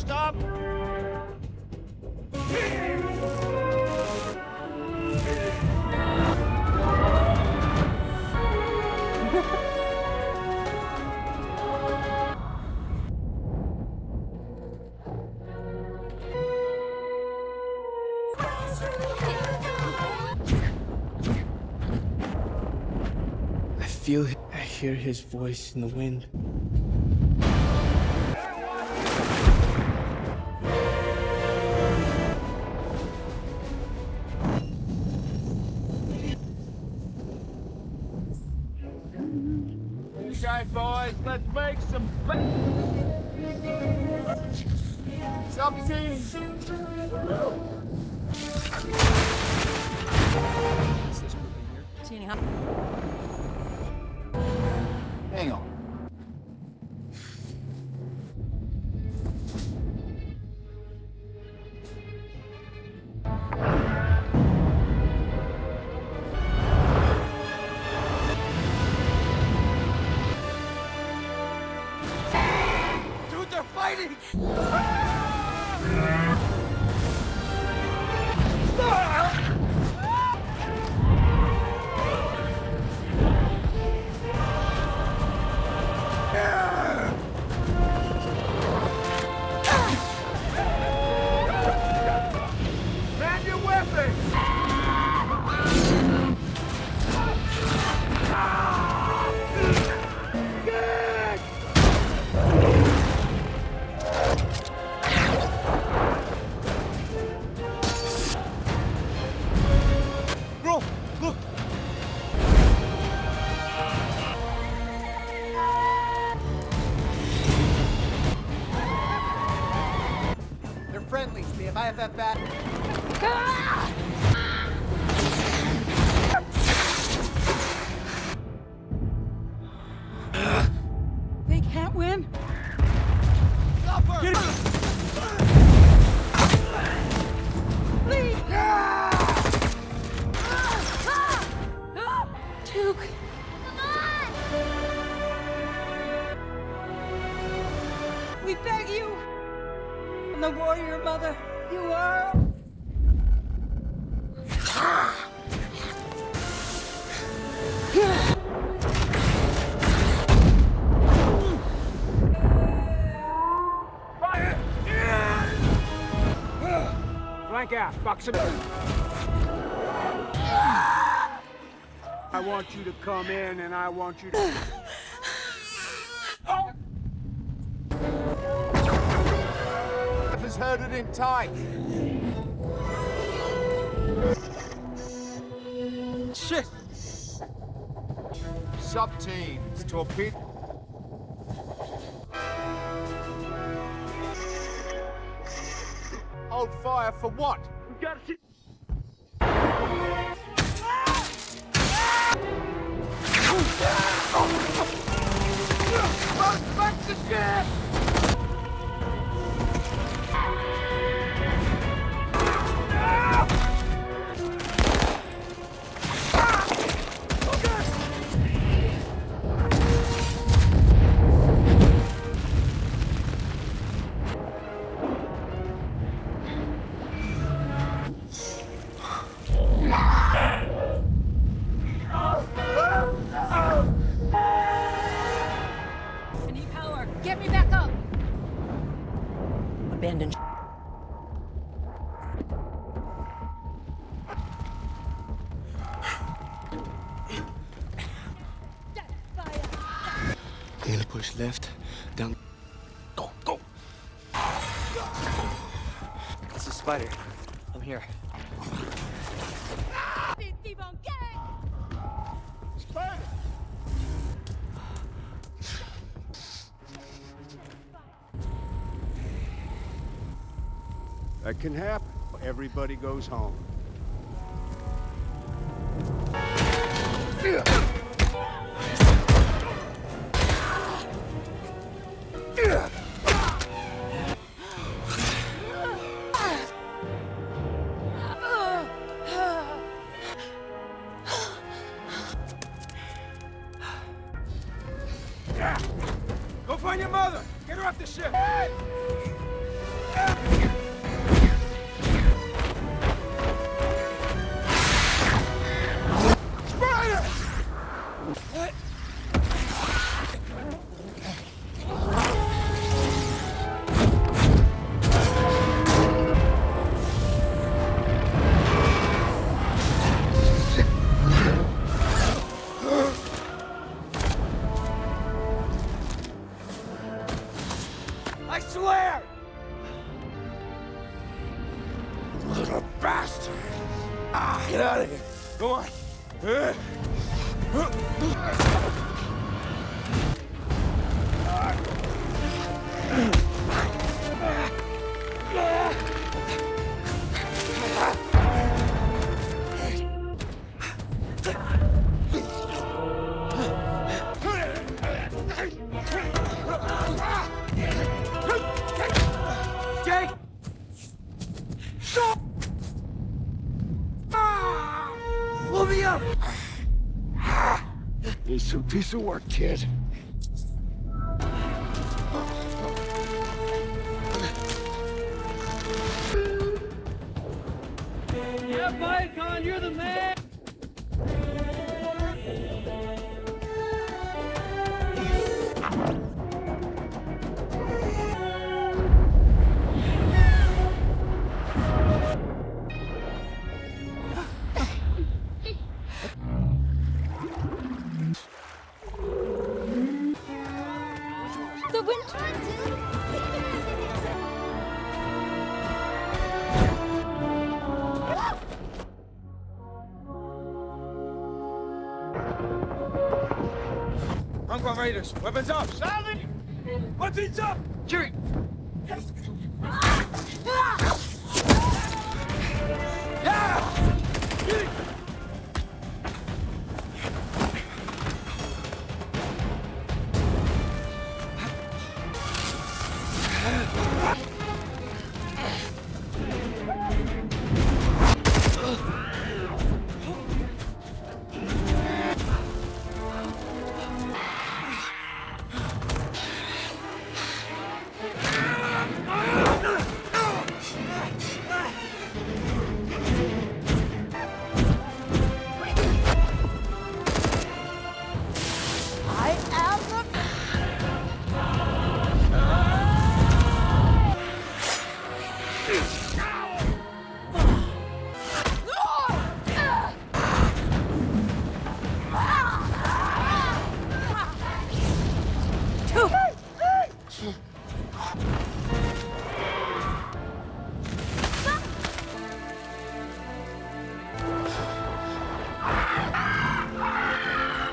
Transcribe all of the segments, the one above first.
stop! I hear his voice in the wind. Okay, boys, let's make some something. Is this group in here? Hang on. Dude, they're fighting! Man your weapons! Bro, look! They're friendlies, the IFF bat. They can't win. Stop her! Get Please. Duke. We beg you. And the warrior mother you are. Flank out, box him. I want you to come in and I want you to... Oh! Has herded in tight. Shit! Sub-teams, torpedo. Hold fire for what? We gotta see. Back to ship! I need power. Get me back up. Abandoned. I'm gonna push left, down. Go, go! It's a spider. I'm here. Spider! That can happen. Everybody goes home. Go find your mother! Get her off the ship! Get out of here. Go on. Jake! Stop! Pull me up! He's some piece of work, kid. Yeah, Viacon, you're the man! The winter. Uncle Raiders, weapons up. Sully! Weapons up. Jerry! I am the...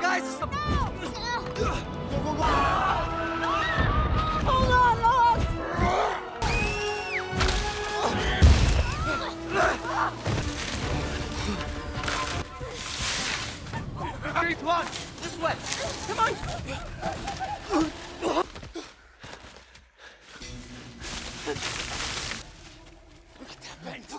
Guys, it's the... Hold on, Lord! Hurry, come on! This way! Come on! Look at that vent!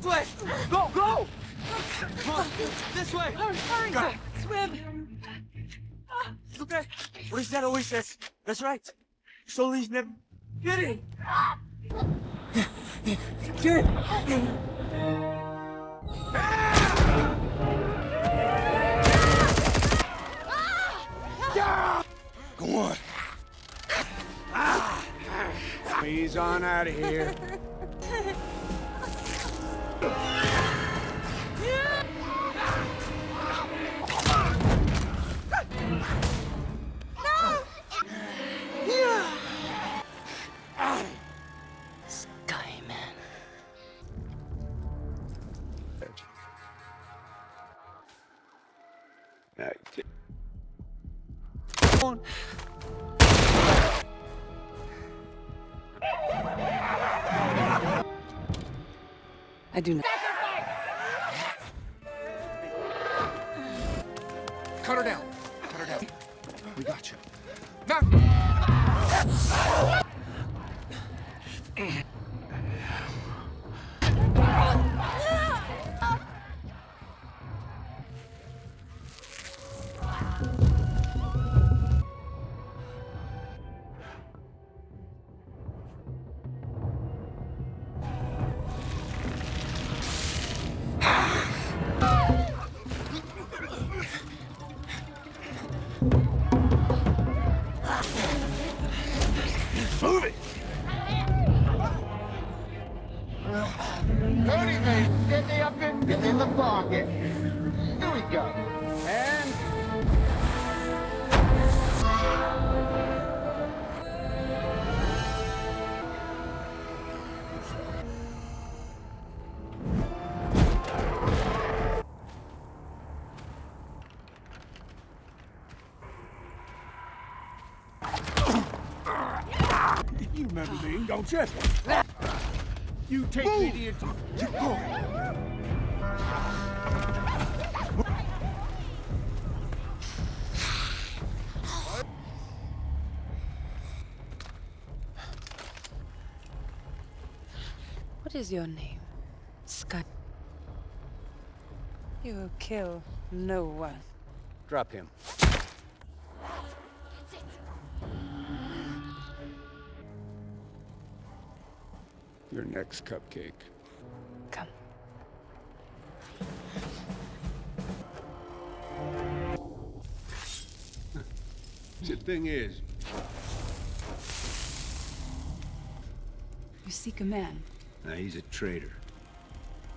Way! Go, go! Come on, this way! Hurry, Go. swim! Okay. What his dad always says. That's right. Sully's never kidding. Go on. He's on out of here. Skyman. I do not. Cut her down. Cut her down. We got you. Now. Move it! Get me up in the pocket. Here we go. And everything, don't you? You take me to your... What is your name? Scott. You will kill no one. Drop him. Your next cupcake. Come. The thing is, You seek a man. now he's a traitor.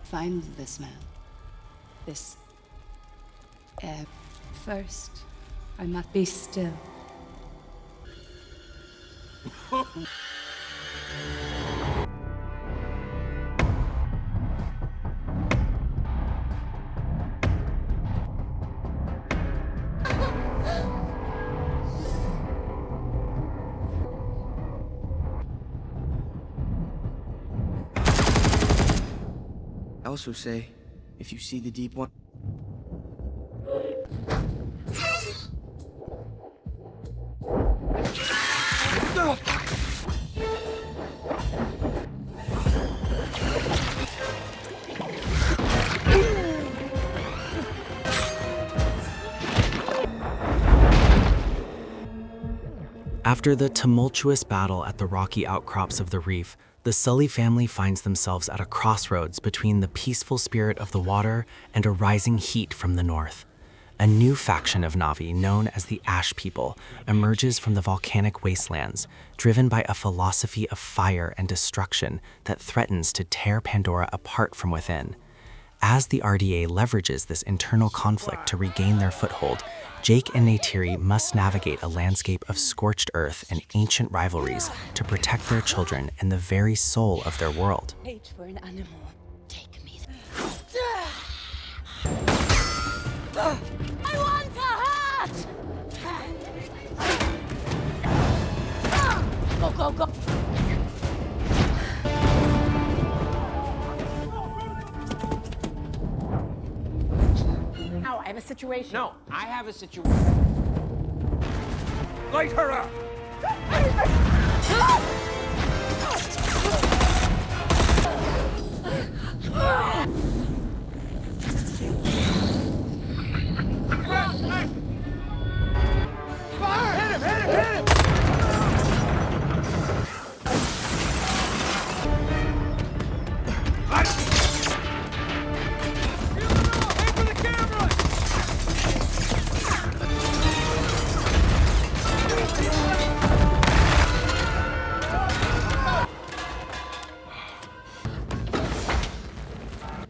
Find this man. This. First, I must be still. I also say, if you see the deep one... After the tumultuous battle at the rocky outcrops of the reef, the Sully family finds themselves at a crossroads between the peaceful spirit of the water and a rising heat from the north. A new faction of Na'vi, known as the Ash People, emerges from the volcanic wastelands, driven by a philosophy of fire and destruction that threatens to tear Pandora apart from within. As the RDA leverages this internal conflict to regain their foothold, Jake and Neytiri must navigate a landscape of scorched earth and ancient rivalries to protect their children and the very soul of their world. Hate for an animal. Take me. I want to hurt! Go, go, go! Ow, I have a situation. No, I have a situation. Light her up!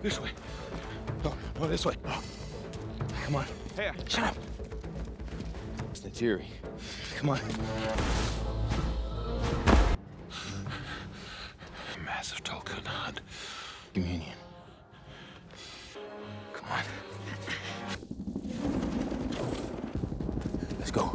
This way. No, this way. Come on. Hey, Shut up. It's Neytiri. Come on. Massive Tolkien communion. Come on. Let's go.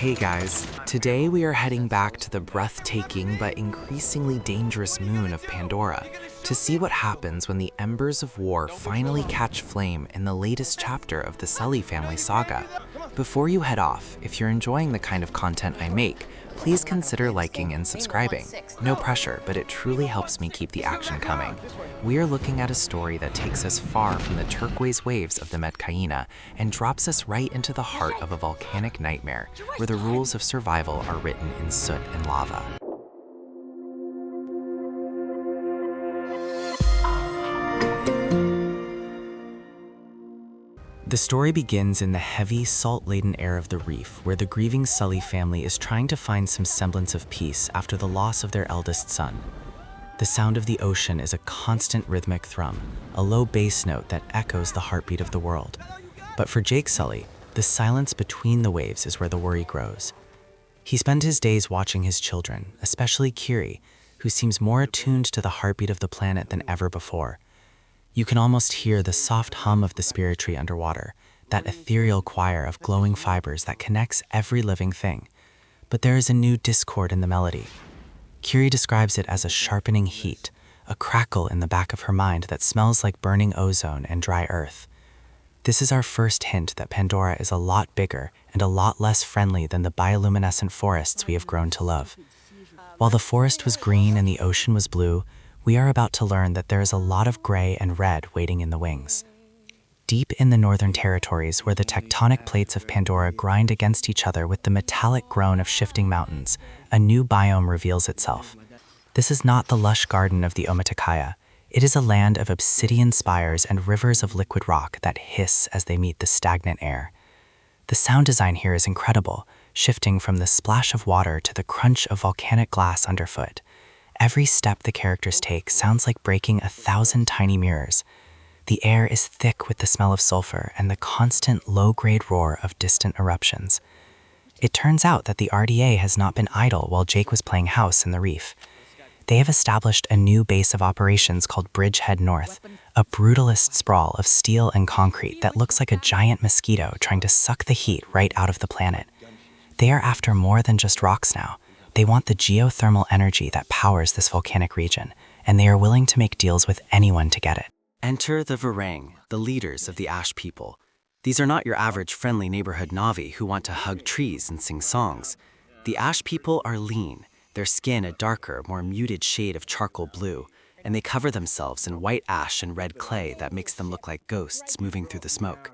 Hey guys, today we are heading back to the breathtaking but increasingly dangerous moon of Pandora to see what happens when the embers of war finally catch flame in the latest chapter of the Sully family saga. Before you head off, if you're enjoying the kind of content I make, please consider liking and subscribing. No pressure, but it truly helps me keep the action coming. We are looking at a story that takes us far from the turquoise waves of the Medcaína and drops us right into the heart of a volcanic nightmare where the rules of survival are written in soot and lava. The story begins in the heavy, salt-laden air of the reef, where the grieving Sully family is trying to find some semblance of peace after the loss of their eldest son. The sound of the ocean is a constant rhythmic thrum, a low bass note that echoes the heartbeat of the world. But for Jake Sully, the silence between the waves is where the worry grows. He spends his days watching his children, especially Kiri, who seems more attuned to the heartbeat of the planet than ever before. You can almost hear the soft hum of the spirit tree underwater, that ethereal choir of glowing fibers that connects every living thing. But there is a new discord in the melody. Curie describes it as a sharpening heat, a crackle in the back of her mind that smells like burning ozone and dry earth. This is our first hint that Pandora is a lot bigger and a lot less friendly than the bioluminescent forests we have grown to love. While the forest was green and the ocean was blue, we are about to learn that there is a lot of gray and red waiting in the wings. Deep in the northern territories, where the tectonic plates of Pandora grind against each other with the metallic groan of shifting mountains, a new biome reveals itself. This is not the lush garden of the Omaticaya. It is a land of obsidian spires and rivers of liquid rock that hiss as they meet the stagnant air. The sound design here is incredible, shifting from the splash of water to the crunch of volcanic glass underfoot. Every step the characters take sounds like breaking 1,000 tiny mirrors. The air is thick with the smell of sulfur and the constant low-grade roar of distant eruptions. It turns out that the RDA has not been idle while Jake was playing house in the reef. They have established a new base of operations called Bridgehead North, a brutalist sprawl of steel and concrete that looks like a giant mosquito trying to suck the heat right out of the planet. They are after more than just rocks now. They want the geothermal energy that powers this volcanic region, and they are willing to make deals with anyone to get it. Enter the Varang, the leaders of the Ash people. These are not your average friendly neighborhood Na'vi who want to hug trees and sing songs. The Ash people are lean, their skin a darker, more muted shade of charcoal blue, and they cover themselves in white ash and red clay that makes them look like ghosts moving through the smoke.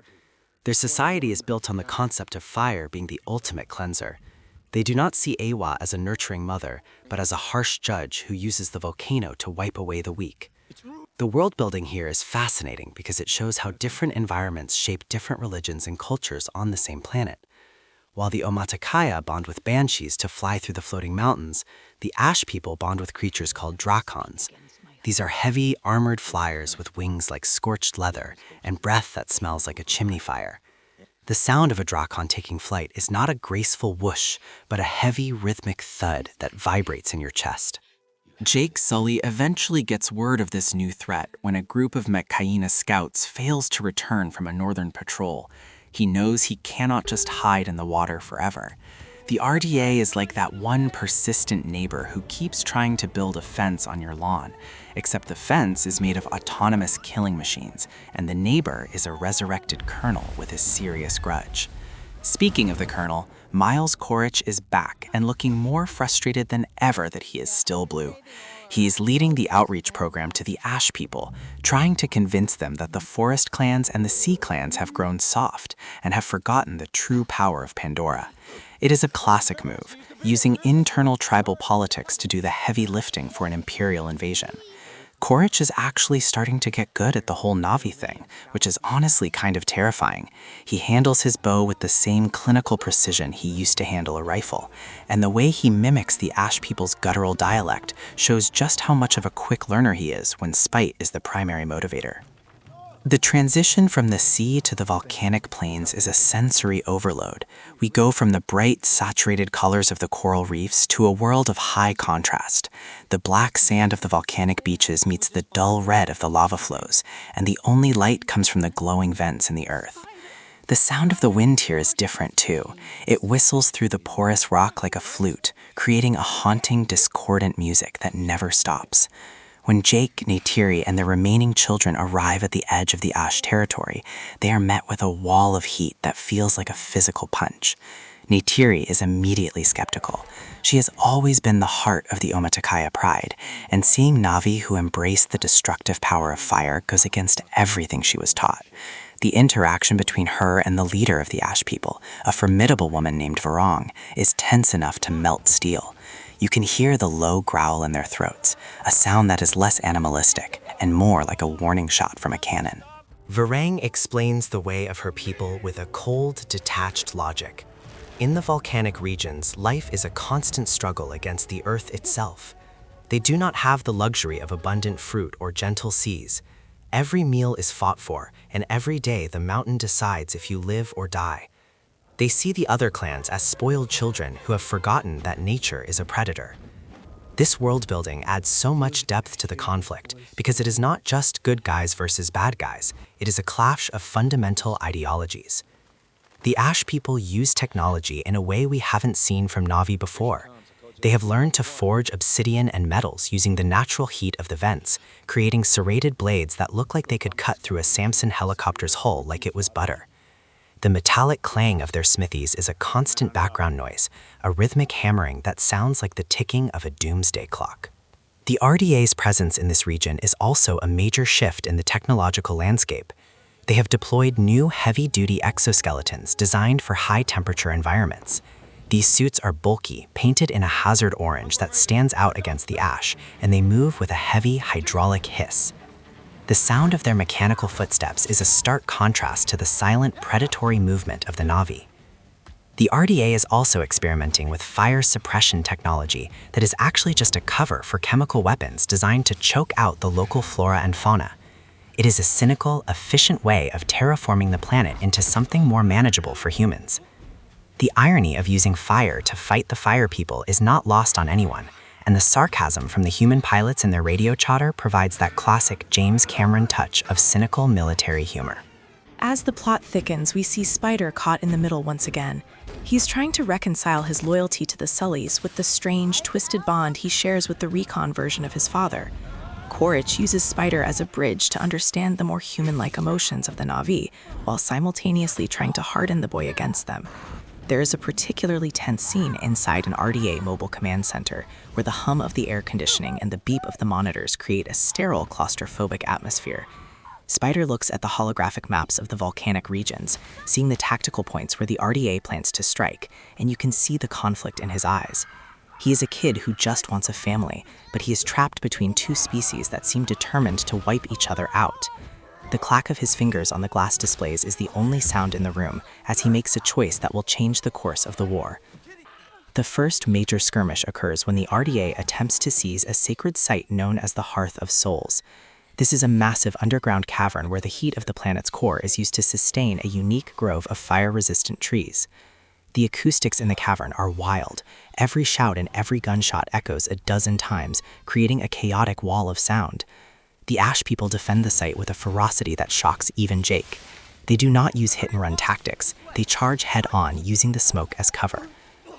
Their society is built on the concept of fire being the ultimate cleanser. They do not see Awa as a nurturing mother, but as a harsh judge who uses the volcano to wipe away the weak. The world building here is fascinating because it shows how different environments shape different religions and cultures on the same planet. While the Omaticaya bond with banshees to fly through the floating mountains, the Ash people bond with creatures called drakons. These are heavy, armored flyers with wings like scorched leather and breath that smells like a chimney fire. The sound of a drakon taking flight is not a graceful whoosh, but a heavy, rhythmic thud that vibrates in your chest. Jake Sully eventually gets word of this new threat when a group of Metcaina scouts fails to return from a northern patrol. He knows he cannot just hide in the water forever. The RDA is like that one persistent neighbor who keeps trying to build a fence on your lawn, except the fence is made of autonomous killing machines, and the neighbor is a resurrected colonel with a serious grudge. Speaking of the colonel, Miles Quaritch is back and looking more frustrated than ever that he is still blue. He is leading the outreach program to the Ash people, trying to convince them that the Forest clans and the Sea clans have grown soft and have forgotten the true power of Pandora. It is a classic move, using internal tribal politics to do the heavy lifting for an imperial invasion. Quaritch is actually starting to get good at the whole Na'vi thing, which is honestly kind of terrifying. He handles his bow with the same clinical precision he used to handle a rifle, and the way he mimics the Ash people's guttural dialect shows just how much of a quick learner he is when spite is the primary motivator. The transition from the sea to the volcanic plains is a sensory overload. We go from the bright, saturated colors of the coral reefs to a world of high contrast. The black sand of the volcanic beaches meets the dull red of the lava flows, and the only light comes from the glowing vents in the earth. The sound of the wind here is different too. It whistles through the porous rock like a flute, creating a haunting, discordant music that never stops. When Jake, Neytiri, and the remaining children arrive at the edge of the Ash territory, they are met with a wall of heat that feels like a physical punch. Neytiri is immediately skeptical. She has always been the heart of the Omaticaya pride, and seeing Na'vi who embrace the destructive power of fire goes against everything she was taught. The interaction between her and the leader of the Ash people, a formidable woman named Varang, is tense enough to melt steel. You can hear the low growl in their throats, a sound that is less animalistic and more like a warning shot from a cannon. Varang explains the way of her people with a cold, detached logic. In the volcanic regions, life is a constant struggle against the earth itself. They do not have the luxury of abundant fruit or gentle seas. Every meal is fought for, and every day the mountain decides if you live or die. They see the other clans as spoiled children who have forgotten that nature is a predator. This world building adds so much depth to the conflict because it is not just good guys versus bad guys, it is a clash of fundamental ideologies. The Ash people use technology in a way we haven't seen from Na'vi before. They have learned to forge obsidian and metals using the natural heat of the vents, creating serrated blades that look like they could cut through a Samson helicopter's hull like it was butter. The metallic clang of their smithies is a constant background noise, a rhythmic hammering that sounds like the ticking of a doomsday clock. The RDA's presence in this region is also a major shift in the technological landscape. They have deployed new heavy-duty exoskeletons designed for high-temperature environments. These suits are bulky, painted in a hazard orange that stands out against the ash, and they move with a heavy hydraulic hiss. The sound of their mechanical footsteps is a stark contrast to the silent, predatory movement of the Na'vi. The RDA is also experimenting with fire suppression technology that is actually just a cover for chemical weapons designed to choke out the local flora and fauna. It is a cynical, efficient way of terraforming the planet into something more manageable for humans. The irony of using fire to fight the fire people is not lost on anyone, and the sarcasm from the human pilots in their radio chatter provides that classic James Cameron touch of cynical military humor. As the plot thickens, we see Spider caught in the middle once again. He's trying to reconcile his loyalty to the Sullys with the strange, twisted bond he shares with the recon version of his father. Quaritch uses Spider as a bridge to understand the more human-like emotions of the Na'vi, while simultaneously trying to harden the boy against them. There is a particularly tense scene inside an RDA mobile command center where the hum of the air conditioning and the beep of the monitors create a sterile, claustrophobic atmosphere. Spider looks at the holographic maps of the volcanic regions, seeing the tactical points where the RDA plans to strike, and you can see the conflict in his eyes. He is a kid who just wants a family, but he is trapped between two species that seem determined to wipe each other out. The clack of his fingers on the glass displays is the only sound in the room as he makes a choice that will change the course of the war. The first major skirmish occurs when the RDA attempts to seize a sacred site known as the Hearth of Souls. This is a massive underground cavern where the heat of the planet's core is used to sustain a unique grove of fire-resistant trees. The acoustics in the cavern are wild. Every shout and every gunshot echoes a dozen times, creating a chaotic wall of sound. The Ash people defend the site with a ferocity that shocks even Jake. They do not use hit-and-run tactics. They charge head-on, using the smoke as cover.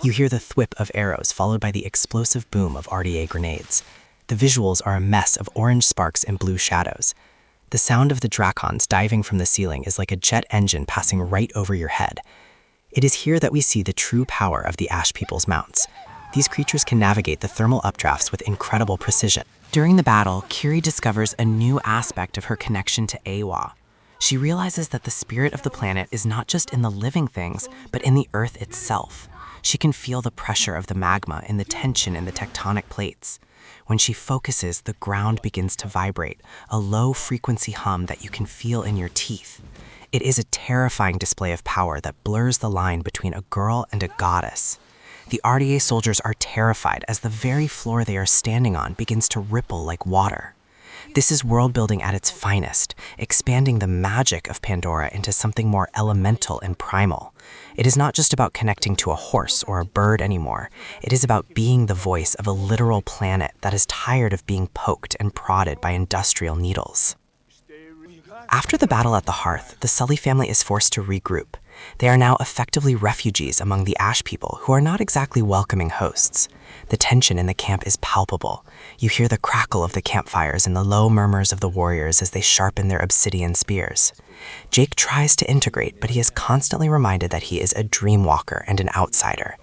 You hear the thwip of arrows followed by the explosive boom of RDA grenades. The visuals are a mess of orange sparks and blue shadows. The sound of the Drakons diving from the ceiling is like a jet engine passing right over your head. It is here that we see the true power of the Ash people's mounts. These creatures can navigate the thermal updrafts with incredible precision. During the battle, Kiri discovers a new aspect of her connection to Awa. She realizes that the spirit of the planet is not just in the living things, but in the earth itself. She can feel the pressure of the magma and the tension in the tectonic plates. When she focuses, the ground begins to vibrate, a low-frequency hum that you can feel in your teeth. It is a terrifying display of power that blurs the line between a girl and a goddess. The RDA soldiers are terrified as the very floor they are standing on begins to ripple like water. This is world building at its finest, expanding the magic of Pandora into something more elemental and primal. It is not just about connecting to a horse or a bird anymore. It is about being the voice of a literal planet that is tired of being poked and prodded by industrial needles. After the battle at the Hearth, the Sully family is forced to regroup. They are now effectively refugees among the Ash people who are not exactly welcoming hosts. The tension in the camp is palpable. You hear the crackle of the campfires and the low murmurs of the warriors as they sharpen their obsidian spears. Jake tries to integrate, but he is constantly reminded that he is a dreamwalker and an outsider.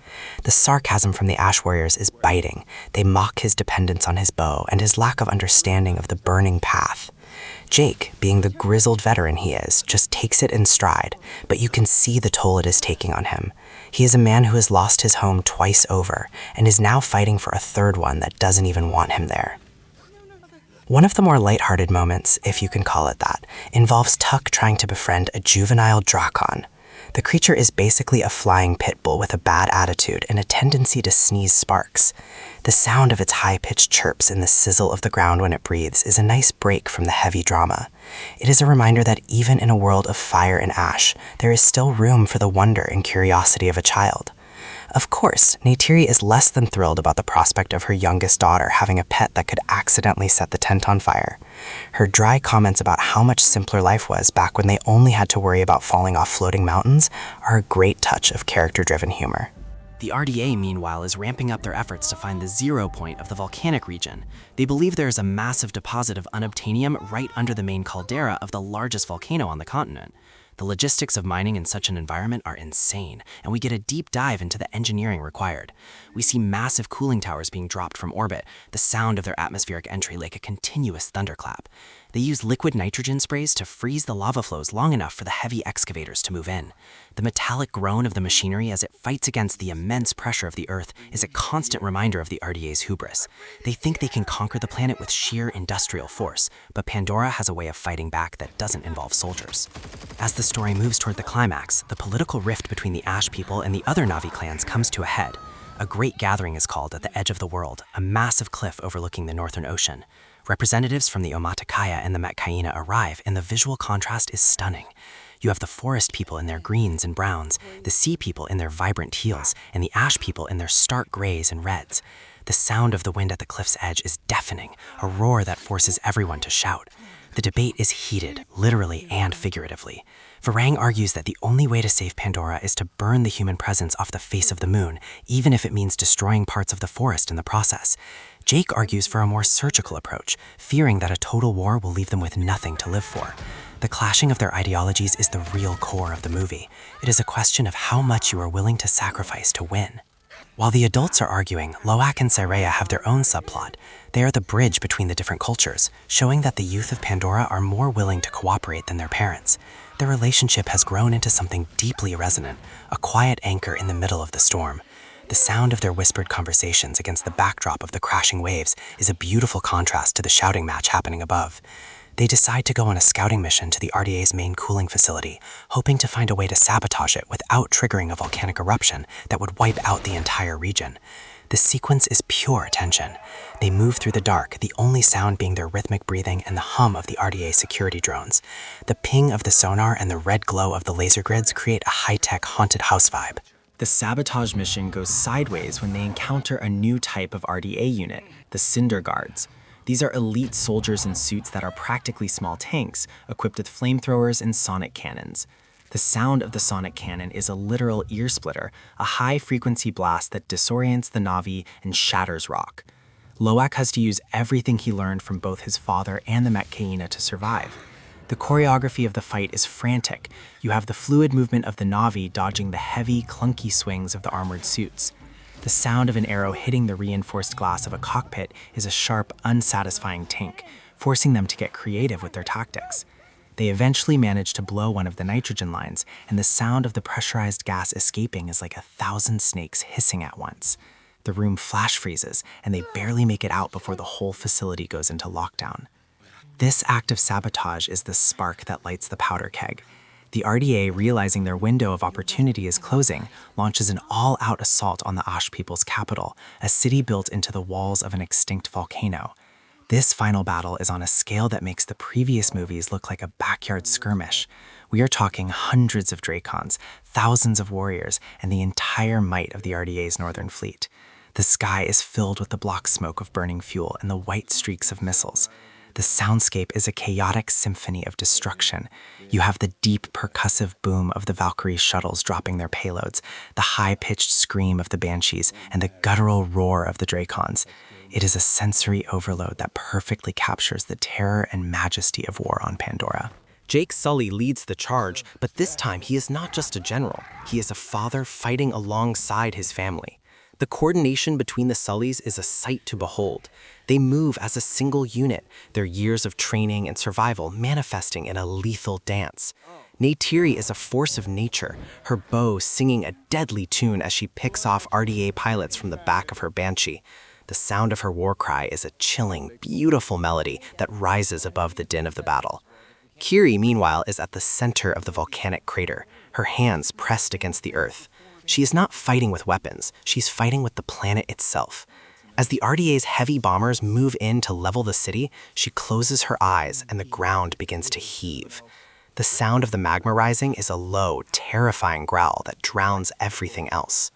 The sarcasm from the Ash warriors is biting. They mock his dependence on his bow and his lack of understanding of the burning path. Jake, being the grizzled veteran he is, just takes it in stride, but you can see the toll it is taking on him. He is a man who has lost his home twice over and is now fighting for a third one that doesn't even want him there. One of the more lighthearted moments, if you can call it that, involves Tuck trying to befriend a juvenile Drakon. The creature is basically a flying pit bull with a bad attitude and a tendency to sneeze sparks. The sound of its high-pitched chirps and the sizzle of the ground when it breathes is a nice break from the heavy drama. It is a reminder that even in a world of fire and ash, there is still room for the wonder and curiosity of a child. Of course, Neytiri is less than thrilled about the prospect of her youngest daughter having a pet that could accidentally set the tent on fire. Her dry comments about how much simpler life was back when they only had to worry about falling off floating mountains are a great touch of character-driven humor. The RDA, meanwhile, is ramping up their efforts to find the zero point of the volcanic region. They believe there is a massive deposit of unobtainium right under the main caldera of the largest volcano on the continent. The logistics of mining in such an environment are insane, and we get a deep dive into the engineering required. We see massive cooling towers being dropped from orbit, the sound of their atmospheric entry like a continuous thunderclap. They use liquid nitrogen sprays to freeze the lava flows long enough for the heavy excavators to move in. The metallic groan of the machinery as it fights against the immense pressure of the Earth is a constant reminder of the RDA's hubris. They think they can conquer the planet with sheer industrial force, but Pandora has a way of fighting back that doesn't involve soldiers. As the story moves toward the climax, the political rift between the Ash people and the other Na'vi clans comes to a head. A great gathering is called at the edge of the world, a massive cliff overlooking the Northern Ocean. Representatives from the Omaticaya and the Metcaina arrive, and the visual contrast is stunning. You have the forest people in their greens and browns, the sea people in their vibrant teals, and the ash people in their stark grays and reds. The sound of the wind at the cliff's edge is deafening, a roar that forces everyone to shout. The debate is heated, literally and figuratively. Varang argues that the only way to save Pandora is to burn the human presence off the face of the moon, even if it means destroying parts of the forest in the process. Jake argues for a more surgical approach, fearing that a total war will leave them with nothing to live for. The clashing of their ideologies is the real core of the movie. It is a question of how much you are willing to sacrifice to win. While the adults are arguing, Loak and Cyrea have their own subplot. They are the bridge between the different cultures, showing that the youth of Pandora are more willing to cooperate than their parents. Their relationship has grown into something deeply resonant, a quiet anchor in the middle of the storm. The sound of their whispered conversations against the backdrop of the crashing waves is a beautiful contrast to the shouting match happening above. They decide to go on a scouting mission to the RDA's main cooling facility, hoping to find a way to sabotage it without triggering a volcanic eruption that would wipe out the entire region. The sequence is pure tension. They move through the dark, the only sound being their rhythmic breathing and the hum of the RDA security drones. The ping of the sonar and the red glow of the laser grids create a high-tech haunted house vibe. The sabotage mission goes sideways when they encounter a new type of RDA unit, the Cinder Guards. These are elite soldiers in suits that are practically small tanks, equipped with flamethrowers and sonic cannons. The sound of the sonic cannon is a literal ear splitter, a high-frequency blast that disorients the Na'vi and shatters rock. Loak has to use everything he learned from both his father and the Metcaina to survive. The choreography of the fight is frantic. You have the fluid movement of the Na'vi dodging the heavy, clunky swings of the armored suits. The sound of an arrow hitting the reinforced glass of a cockpit is a sharp, unsatisfying tink, forcing them to get creative with their tactics. They eventually manage to blow one of the nitrogen lines, and the sound of the pressurized gas escaping is like 1,000 snakes hissing at once. The room flash freezes, and they barely make it out before the whole facility goes into lockdown. This act of sabotage is the spark that lights the powder keg. The RDA, realizing their window of opportunity is closing, launches an all-out assault on the Ash people's capital, a city built into the walls of an extinct volcano. This final battle is on a scale that makes the previous movies look like a backyard skirmish. We are talking hundreds of Dracons, thousands of warriors, and the entire might of the RDA's northern fleet. The sky is filled with the black smoke of burning fuel and the white streaks of missiles. The soundscape is a chaotic symphony of destruction. You have the deep percussive boom of the Valkyrie shuttles dropping their payloads, the high-pitched scream of the Banshees, and the guttural roar of the Dracons. It is a sensory overload that perfectly captures the terror and majesty of war on Pandora. Jake Sully leads the charge, but this time he is not just a general. He is a father fighting alongside his family. The coordination between the Sullys is a sight to behold. They move as a single unit, their years of training and survival manifesting in a lethal dance. Neytiri is a force of nature, her bow singing a deadly tune as she picks off RDA pilots from the back of her Banshee. The sound of her war cry is a chilling, beautiful melody that rises above the din of the battle. Kiri, meanwhile, is at the center of the volcanic crater, her hands pressed against the earth. She is not fighting with weapons, she's fighting with the planet itself. As the RDA's heavy bombers move in to level the city, she closes her eyes and the ground begins to heave. The sound of the magma rising is a low, terrifying growl that drowns everything else.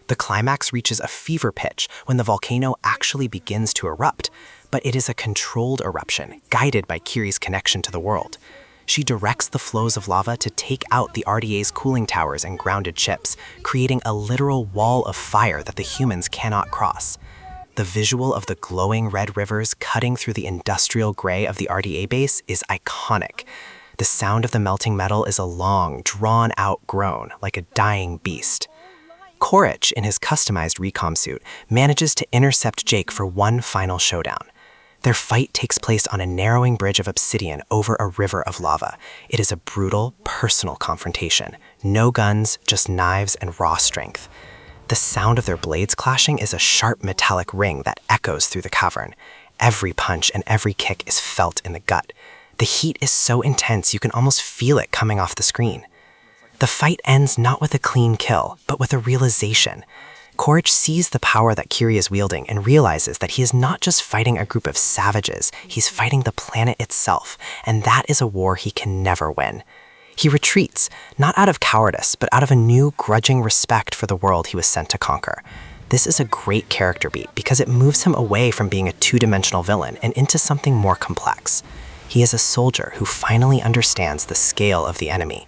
The climax reaches a fever pitch when the volcano actually begins to erupt, but it is a controlled eruption, guided by Kiri's connection to the world. She directs the flows of lava to take out the RDA's cooling towers and grounded ships, creating a literal wall of fire that the humans cannot cross. The visual of the glowing red rivers cutting through the industrial gray of the RDA base is iconic. The sound of the melting metal is a long, drawn-out groan, like a dying beast. Quaritch, in his customized recon suit, manages to intercept Jake for one final showdown. Their fight takes place on a narrowing bridge of obsidian over a river of lava. It is a brutal, personal confrontation. No guns, just knives and raw strength. The sound of their blades clashing is a sharp metallic ring that echoes through the cavern. Every punch and every kick is felt in the gut. The heat is so intense you can almost feel it coming off the screen. The fight ends not with a clean kill, but with a realization. Quaritch sees the power that Kiri is wielding and realizes that he is not just fighting a group of savages, he's fighting the planet itself, and that is a war he can never win. He retreats, not out of cowardice, but out of a new, grudging respect for the world he was sent to conquer. This is a great character beat because it moves him away from being a two-dimensional villain and into something more complex. He is a soldier who finally understands the scale of the enemy.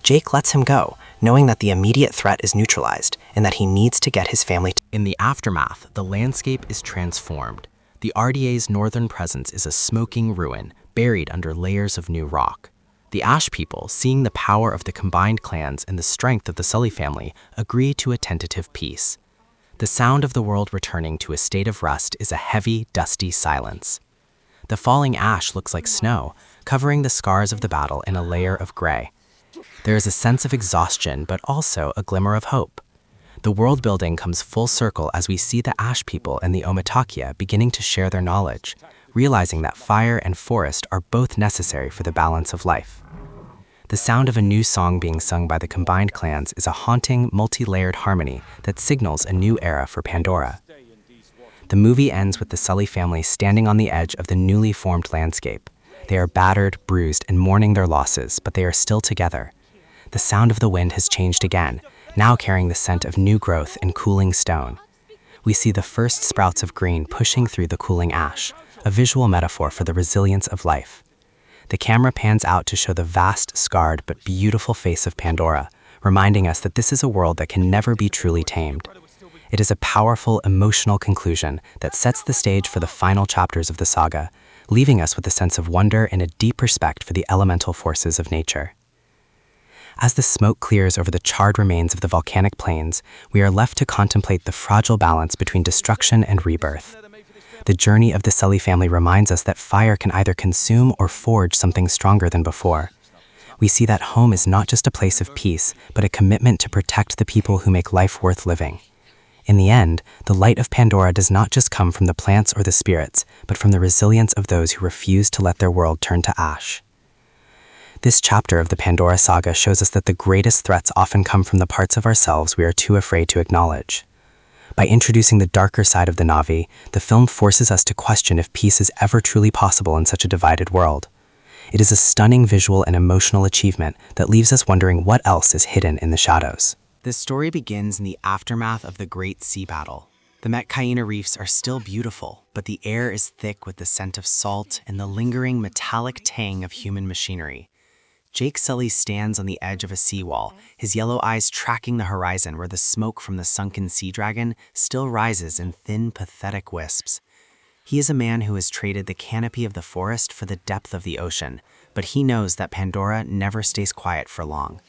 Jake lets him go, knowing that the immediate threat is neutralized and that he needs to get his family to— In the aftermath, the landscape is transformed. The RDA's northern presence is a smoking ruin, buried under layers of new rock. The Ash people, seeing the power of the combined clans and the strength of the Sully family, agree to a tentative peace. The sound of the world returning to a state of rest is a heavy, dusty silence. The falling ash looks like snow, covering the scars of the battle in a layer of gray. There is a sense of exhaustion, but also a glimmer of hope. The world building comes full circle as we see the Ash people and the Omatakia beginning to share their knowledge, realizing that fire and forest are both necessary for the balance of life. The sound of a new song being sung by the combined clans is a haunting, multi-layered harmony that signals a new era for Pandora. The movie ends with the Sully family standing on the edge of the newly formed landscape. They are battered, bruised, and mourning their losses, but they are still together. The sound of the wind has changed again, now carrying the scent of new growth and cooling stone. We see the first sprouts of green pushing through the cooling ash, a visual metaphor for the resilience of life. The camera pans out to show the vast, scarred, but beautiful face of Pandora, reminding us that this is a world that can never be truly tamed. It is a powerful, emotional conclusion that sets the stage for the final chapters of the saga, leaving us with a sense of wonder and a deep respect for the elemental forces of nature. As the smoke clears over the charred remains of the volcanic plains, we are left to contemplate the fragile balance between destruction and rebirth. The journey of the Sully family reminds us that fire can either consume or forge something stronger than before. We see that home is not just a place of peace, but a commitment to protect the people who make life worth living. In the end, the light of Pandora does not just come from the plants or the spirits, but from the resilience of those who refuse to let their world turn to ash. This chapter of the Pandora saga shows us that the greatest threats often come from the parts of ourselves we are too afraid to acknowledge. By introducing the darker side of the Na'vi, the film forces us to question if peace is ever truly possible in such a divided world. It is a stunning visual and emotional achievement that leaves us wondering what else is hidden in the shadows. The story begins in the aftermath of the Great Sea Battle. The Metcaina reefs are still beautiful, but the air is thick with the scent of salt and the lingering metallic tang of human machinery. Jake Sully stands on the edge of a seawall, his yellow eyes tracking the horizon where the smoke from the sunken sea dragon still rises in thin, pathetic wisps. He is a man who has traded the canopy of the forest for the depth of the ocean, but he knows that Pandora never stays quiet for long.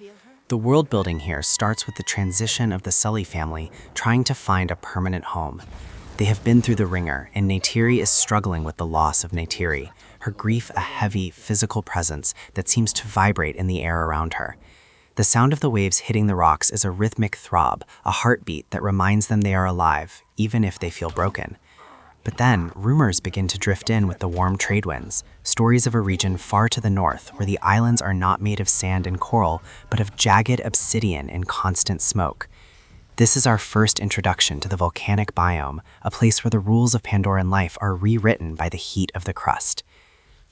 The world building here starts with the transition of the Sully family trying to find a permanent home. They have been through the ringer, and Neytiri is struggling with the loss of Neytiri, her grief a heavy, physical presence that seems to vibrate in the air around her. The sound of the waves hitting the rocks is a rhythmic throb, a heartbeat that reminds them they are alive, even if they feel broken. But then, rumors begin to drift in with the warm trade winds, stories of a region far to the north where the islands are not made of sand and coral, but of jagged obsidian and constant smoke. This is our first introduction to the volcanic biome, a place where the rules of Pandoran life are rewritten by the heat of the crust.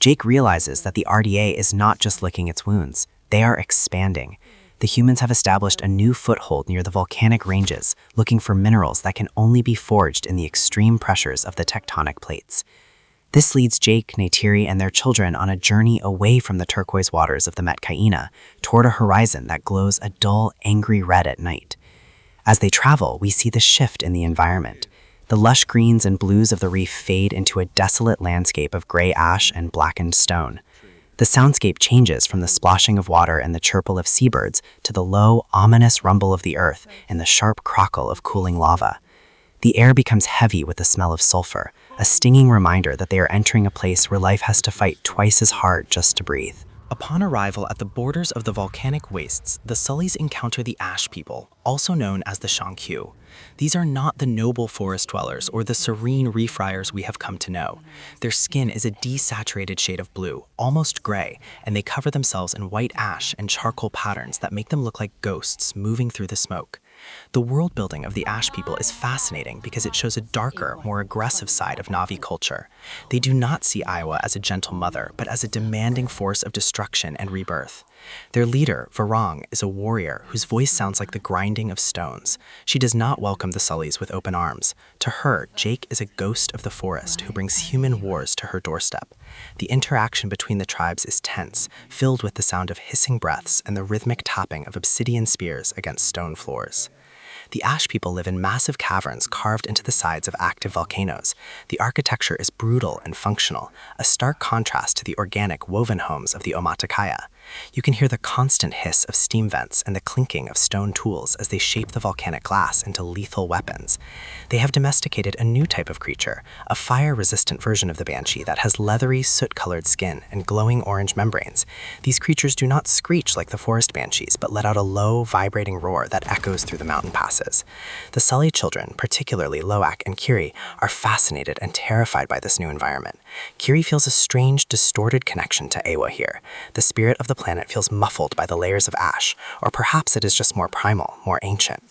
Jake realizes that the RDA is not just licking its wounds, they are expanding. The humans have established a new foothold near the volcanic ranges, looking for minerals that can only be forged in the extreme pressures of the tectonic plates. This leads Jake, Neytiri, and their children on a journey away from the turquoise waters of the Metcaina toward a horizon that glows a dull, angry red at night. As they travel, we see the shift in the environment. The lush greens and blues of the reef fade into a desolate landscape of gray ash and blackened stone. The soundscape changes from the splashing of water and the chirple of seabirds to the low, ominous rumble of the earth and the sharp crackle of cooling lava. The air becomes heavy with the smell of sulfur, a stinging reminder that they are entering a place where life has to fight twice as hard just to breathe. Upon arrival at the borders of the volcanic wastes, the Sullys encounter the Ash People, also known as the Shankyu. These are not the noble forest dwellers or the serene reef friars we have come to know. Their skin is a desaturated shade of blue, almost gray, and they cover themselves in white ash and charcoal patterns that make them look like ghosts moving through the smoke. The world building of the Ash People is fascinating because it shows a darker, more aggressive side of Na'vi culture. They do not see Iowa as a gentle mother, but as a demanding force of destruction and rebirth. Their leader, Varang, is a warrior whose voice sounds like the grinding of stones. She does not welcome the Sullys with open arms. To her, Jake is a ghost of the forest who brings human wars to her doorstep. The interaction between the tribes is tense, filled with the sound of hissing breaths and the rhythmic tapping of obsidian spears against stone floors. The Ash People live in massive caverns carved into the sides of active volcanoes. The architecture is brutal and functional, a stark contrast to the organic, woven homes of the Omaticaya. You can hear the constant hiss of steam vents and the clinking of stone tools as they shape the volcanic glass into lethal weapons. They have domesticated a new type of creature, a fire-resistant version of the banshee that has leathery, soot-colored skin and glowing orange membranes. These creatures do not screech like the forest banshees, but let out a low, vibrating roar that echoes through the mountain passes. The Sully children, particularly Loak and Kiri, are fascinated and terrified by this new environment. Kiri feels a strange, distorted connection to Awa here. The spirit of the planet feels muffled by the layers of ash, or perhaps it is just more primal, more ancient.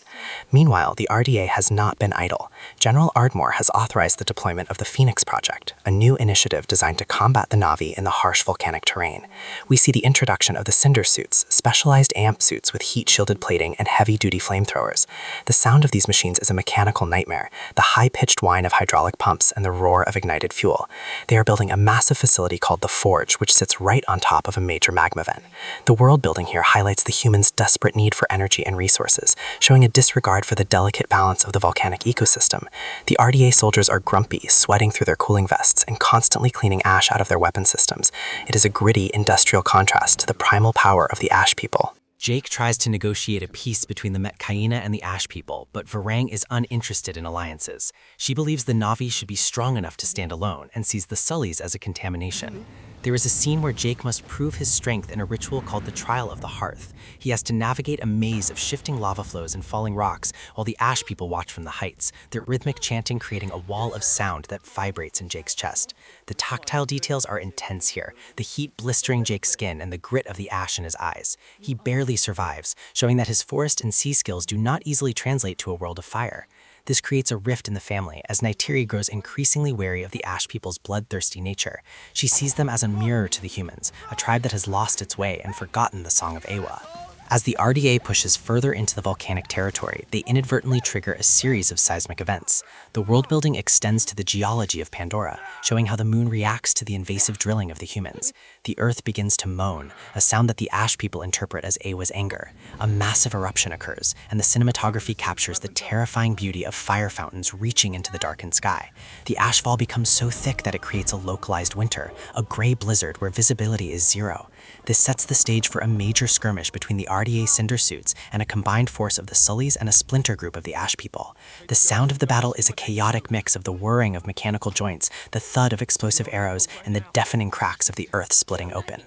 Meanwhile, the RDA has not been idle. General Ardmore has authorized the deployment of the Phoenix Project, a new initiative designed to combat the Na'vi in the harsh volcanic terrain. We see the introduction of the Cinder suits, specialized amp suits with heat-shielded plating and heavy-duty flamethrowers. The sound of these machines is a mechanical nightmare, the high-pitched whine of hydraulic pumps and the roar of ignited fuel. They are building a massive facility called the Forge, which sits right on top of a major magma vent. The world building here highlights the humans' desperate need for energy and resources, showing a disregard for the delicate balance of the volcanic ecosystem. The RDA soldiers are grumpy, sweating through their cooling vests and constantly cleaning ash out of their weapon systems. It is a gritty, industrial contrast to the primal power of the Ash People. Jake tries to negotiate a peace between the Metcaina and the Ash People, but Varang is uninterested in alliances. She believes the Na'vi should be strong enough to stand alone and sees the Sullys as a contamination. There is a scene where Jake must prove his strength in a ritual called the Trial of the Hearth. He has to navigate a maze of shifting lava flows and falling rocks while the Ash People watch from the heights, their rhythmic chanting creating a wall of sound that vibrates in Jake's chest. The tactile details are intense here, the heat blistering Jake's skin and the grit of the ash in his eyes. He barely survives, showing that his forest and sea skills do not easily translate to a world of fire. This creates a rift in the family as Neytiri grows increasingly wary of the Ash People's bloodthirsty nature. She sees them as a mirror to the humans, a tribe that has lost its way and forgotten the Song of Awa. As the RDA pushes further into the volcanic territory, they inadvertently trigger a series of seismic events. The world building extends to the geology of Pandora, showing how the moon reacts to the invasive drilling of the humans. The earth begins to moan, a sound that the Ash People interpret as Awa's anger. A massive eruption occurs, and the cinematography captures the terrifying beauty of fire fountains reaching into the darkened sky. The ashfall becomes so thick that it creates a localized winter, a gray blizzard where visibility is zero. This sets the stage for a major skirmish between the RDA Cinder suits and a combined force of the Sullys and a splinter group of the Ash People. The sound of the battle is a chaotic mix of the whirring of mechanical joints, the thud of explosive arrows, and the deafening cracks of the earth splitting open.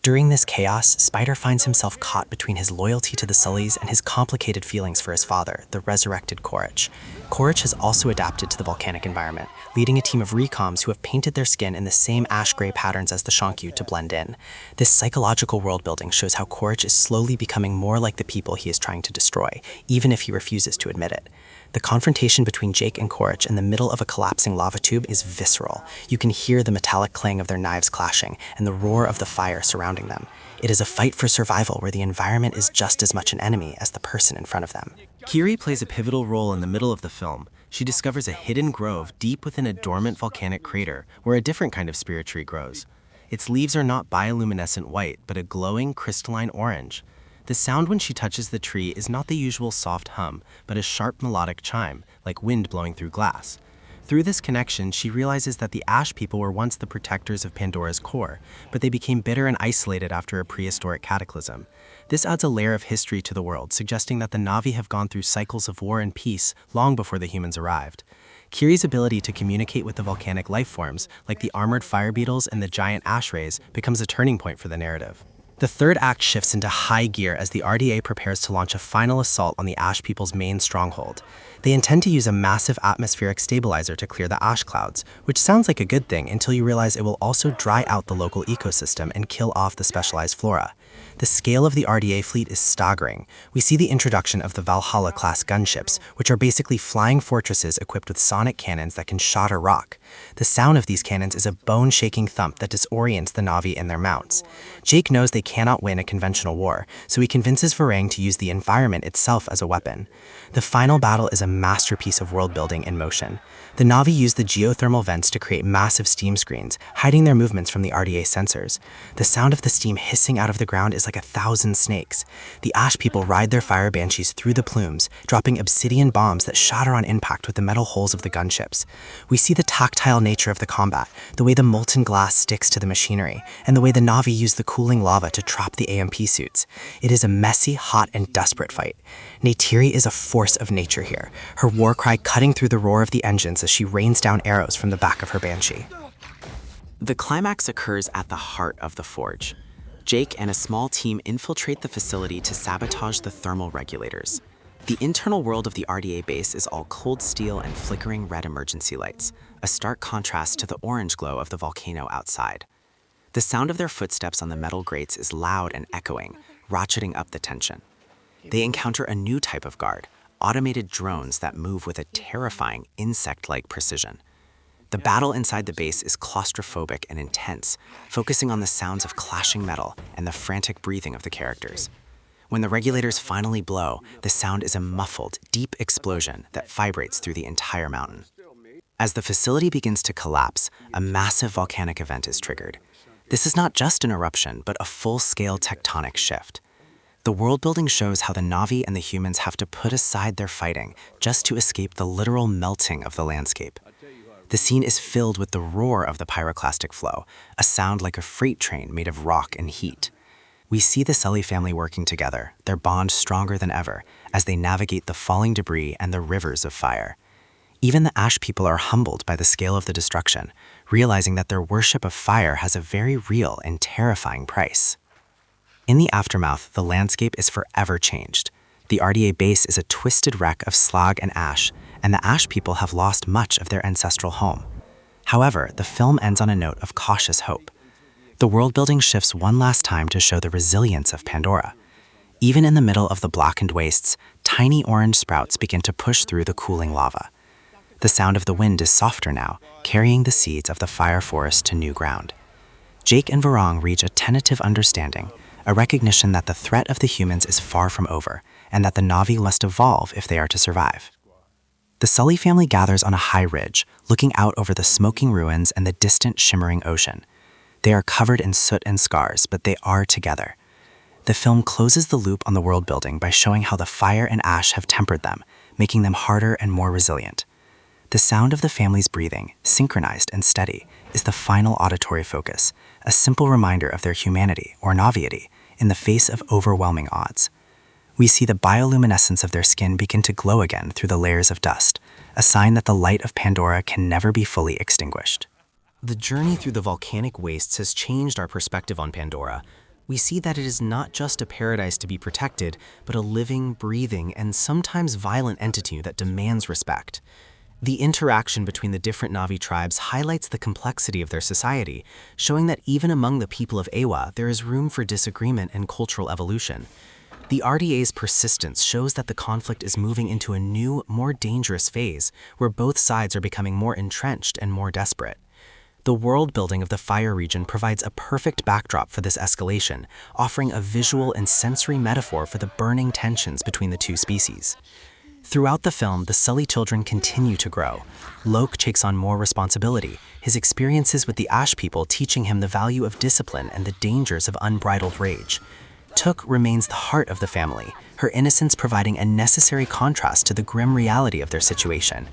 During this chaos, Spider finds himself caught between his loyalty to the Sullys and his complicated feelings for his father, the resurrected Korich. Korich has also adapted to the volcanic environment, leading a team of recoms who have painted their skin in the same ash-gray patterns as the Shankyu to blend in. This psychological world-building shows how Korich is slowly becoming more like the people he is trying to destroy, even if he refuses to admit it. The confrontation between Jake and Korich in the middle of a collapsing lava tube is visceral. You can hear the metallic clang of their knives clashing and the roar of the fire surrounding them. It is a fight for survival where the environment is just as much an enemy as the person in front of them. Kiri plays a pivotal role in the middle of the film. She discovers a hidden grove deep within a dormant volcanic crater where a different kind of spirit tree grows. Its leaves are not bioluminescent white, but a glowing crystalline orange. The sound when she touches the tree is not the usual soft hum, but a sharp melodic chime, like wind blowing through glass. Through this connection, she realizes that the Ash people were once the protectors of Pandora's core, but they became bitter and isolated after a prehistoric cataclysm. This adds a layer of history to the world, suggesting that the Na'vi have gone through cycles of war and peace long before the humans arrived. Kiri's ability to communicate with the volcanic life forms, like the armored fire beetles and the giant ash rays, becomes a turning point for the narrative. The third act shifts into high gear as the RDA prepares to launch a final assault on the Ash people's main stronghold. They intend to use a massive atmospheric stabilizer to clear the ash clouds, which sounds like a good thing until you realize it will also dry out the local ecosystem and kill off the specialized flora. The scale of the RDA fleet is staggering. We see the introduction of the Valhalla-class gunships, which are basically flying fortresses equipped with sonic cannons that can shatter rock. The sound of these cannons is a bone-shaking thump that disorients the Na'vi and their mounts. Jake knows they cannot win a conventional war, so he convinces Varang to use the environment itself as a weapon. The final battle is a masterpiece of world-building in motion. The Na'vi use the geothermal vents to create massive steam screens, hiding their movements from the RDA sensors. The sound of the steam hissing out of the ground is like 1,000 snakes. The Ash people ride their fire banshees through the plumes, dropping obsidian bombs that shatter on impact with the metal hulls of the gunships. We see the tactile nature of the combat, the way the molten glass sticks to the machinery, and the way the Na'vi use the cooling lava to trap the AMP suits. It is a messy, hot, and desperate fight. Neytiri is a force of nature here, her war cry cutting through the roar of the engines as she rains down arrows from the back of her banshee. The climax occurs at the heart of the forge. Jake and a small team infiltrate the facility to sabotage the thermal regulators. The internal world of the RDA base is all cold steel and flickering red emergency lights, a stark contrast to the orange glow of the volcano outside. The sound of their footsteps on the metal grates is loud and echoing, ratcheting up the tension. They encounter a new type of guard, automated drones that move with a terrifying insect-like precision. The battle inside the base is claustrophobic and intense, focusing on the sounds of clashing metal and the frantic breathing of the characters. When the regulators finally blow, the sound is a muffled, deep explosion that vibrates through the entire mountain. As the facility begins to collapse, a massive volcanic event is triggered. This is not just an eruption, but a full-scale tectonic shift. The world building shows how the Na'vi and the humans have to put aside their fighting just to escape the literal melting of the landscape. The scene is filled with the roar of the pyroclastic flow, a sound like a freight train made of rock and heat. We see the Sully family working together, their bond stronger than ever, as they navigate the falling debris and the rivers of fire. Even the Ash people are humbled by the scale of the destruction, realizing that their worship of fire has a very real and terrifying price. In the aftermath, the landscape is forever changed. The RDA base is a twisted wreck of slag and ash, and the Ash people have lost much of their ancestral home. However, the film ends on a note of cautious hope. The world-building shifts one last time to show the resilience of Pandora. Even in the middle of the blackened wastes, tiny orange sprouts begin to push through the cooling lava. The sound of the wind is softer now, carrying the seeds of the fire forest to new ground. Jake and Varang reach a tentative understanding, a recognition that the threat of the humans is far from over, and that the Na'vi must evolve if they are to survive. The Sully family gathers on a high ridge, looking out over the smoking ruins and the distant shimmering ocean. They are covered in soot and scars, but they are together. The film closes the loop on the world building by showing how the fire and ash have tempered them, making them harder and more resilient. The sound of the family's breathing, synchronized and steady, is the final auditory focus, a simple reminder of their humanity, or Naviity, in the face of overwhelming odds. We see the bioluminescence of their skin begin to glow again through the layers of dust, a sign that the light of Pandora can never be fully extinguished. The journey through the volcanic wastes has changed our perspective on Pandora. We see that it is not just a paradise to be protected, but a living, breathing, and sometimes violent entity that demands respect. The interaction between the different Na'vi tribes highlights the complexity of their society, showing that even among the people of Ewa, there is room for disagreement and cultural evolution. The RDA's persistence shows that the conflict is moving into a new, more dangerous phase where both sides are becoming more entrenched and more desperate. The world building of the fire region provides a perfect backdrop for this escalation, offering a visual and sensory metaphor for the burning tensions between the two species. Throughout the film, the Sully children continue to grow. Loke takes on more responsibility, his experiences with the Ash people teaching him the value of discipline and the dangers of unbridled rage. Took remains the heart of the family, her innocence providing a necessary contrast to the grim reality of their situation.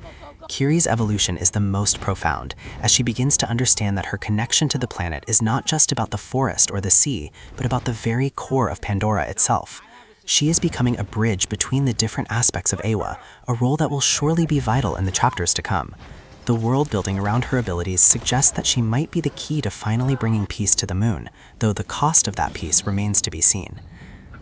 Kiri's evolution is the most profound, as she begins to understand that her connection to the planet is not just about the forest or the sea, but about the very core of Pandora itself. She is becoming a bridge between the different aspects of Eywa, a role that will surely be vital in the chapters to come. The world building around her abilities suggests that she might be the key to finally bringing peace to the moon, though the cost of that peace remains to be seen.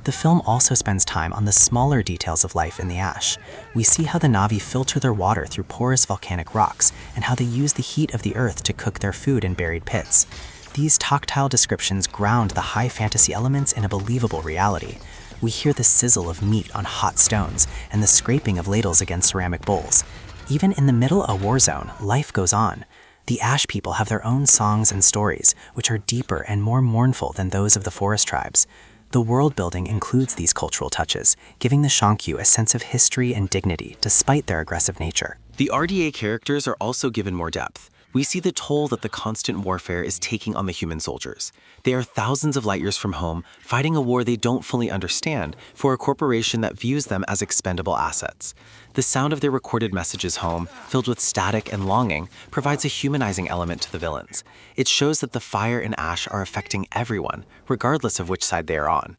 The film also spends time on the smaller details of life in the ash. We see how the Na'vi filter their water through porous volcanic rocks, and how they use the heat of the earth to cook their food in buried pits. These tactile descriptions ground the high fantasy elements in a believable reality. We hear the sizzle of meat on hot stones, and the scraping of ladles against ceramic bowls. Even in the middle of a war zone, life goes on. The Ash people have their own songs and stories, which are deeper and more mournful than those of the forest tribes. The world building includes these cultural touches, giving the Shankyu a sense of history and dignity despite their aggressive nature. The RDA characters are also given more depth. We see the toll that the constant warfare is taking on the human soldiers. They are thousands of light years from home, fighting a war they don't fully understand for a corporation that views them as expendable assets. The sound of their recorded messages home, filled with static and longing, provides a humanizing element to the villains. It shows that the fire and ash are affecting everyone, regardless of which side they are on.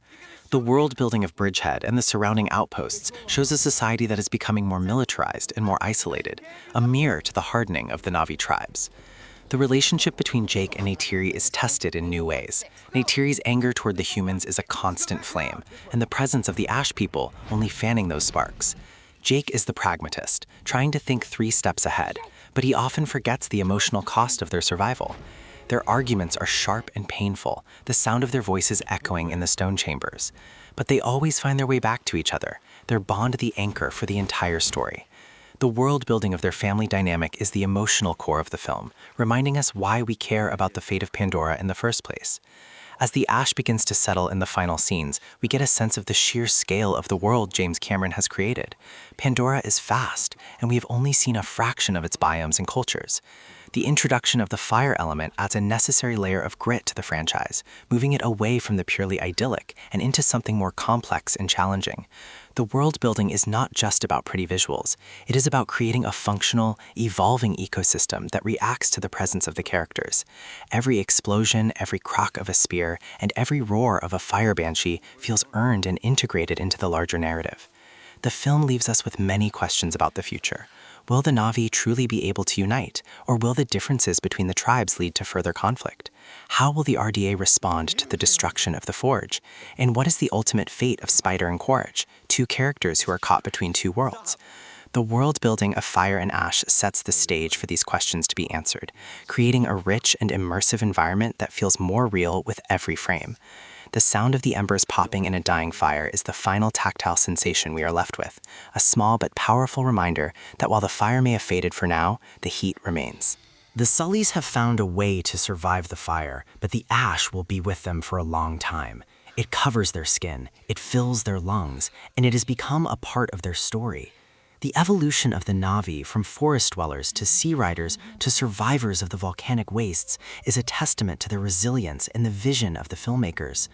The world building of Bridgehead and the surrounding outposts shows a society that is becoming more militarized and more isolated, a mirror to the hardening of the Na'vi tribes. The relationship between Jake and Neytiri is tested in new ways. Neytiri's anger toward the humans is a constant flame, and the presence of the Ash people only fanning those sparks. Jake is the pragmatist, trying to think 3 steps ahead, but he often forgets the emotional cost of their survival. Their arguments are sharp and painful, the sound of their voices echoing in the stone chambers. But they always find their way back to each other, their bond the anchor for the entire story. The world building of their family dynamic is the emotional core of the film, reminding us why we care about the fate of Pandora in the first place. As the ash begins to settle in the final scenes, we get a sense of the sheer scale of the world James Cameron has created. Pandora is vast, and we have only seen a fraction of its biomes and cultures. The introduction of the fire element adds a necessary layer of grit to the franchise, moving it away from the purely idyllic and into something more complex and challenging. The world building is not just about pretty visuals. It is about creating a functional, evolving ecosystem that reacts to the presence of the characters. Every explosion, every crack of a spear, and every roar of a fire banshee feels earned and integrated into the larger narrative. The film leaves us with many questions about the future. Will the Na'vi truly be able to unite, or will the differences between the tribes lead to further conflict? How will the RDA respond to the destruction of the Forge? And what is the ultimate fate of Spider and Quaritch, 2 characters who are caught between 2 worlds? The world building of Fire and Ash sets the stage for these questions to be answered, creating a rich and immersive environment that feels more real with every frame. The sound of the embers popping in a dying fire is the final tactile sensation we are left with, a small but powerful reminder that while the fire may have faded for now, the heat remains. The Sullys have found a way to survive the fire, but the ash will be with them for a long time. It covers their skin, it fills their lungs, and it has become a part of their story. The evolution of the Na'vi from forest dwellers to sea riders to survivors of the volcanic wastes is a testament to their resilience and the vision of the filmmakers.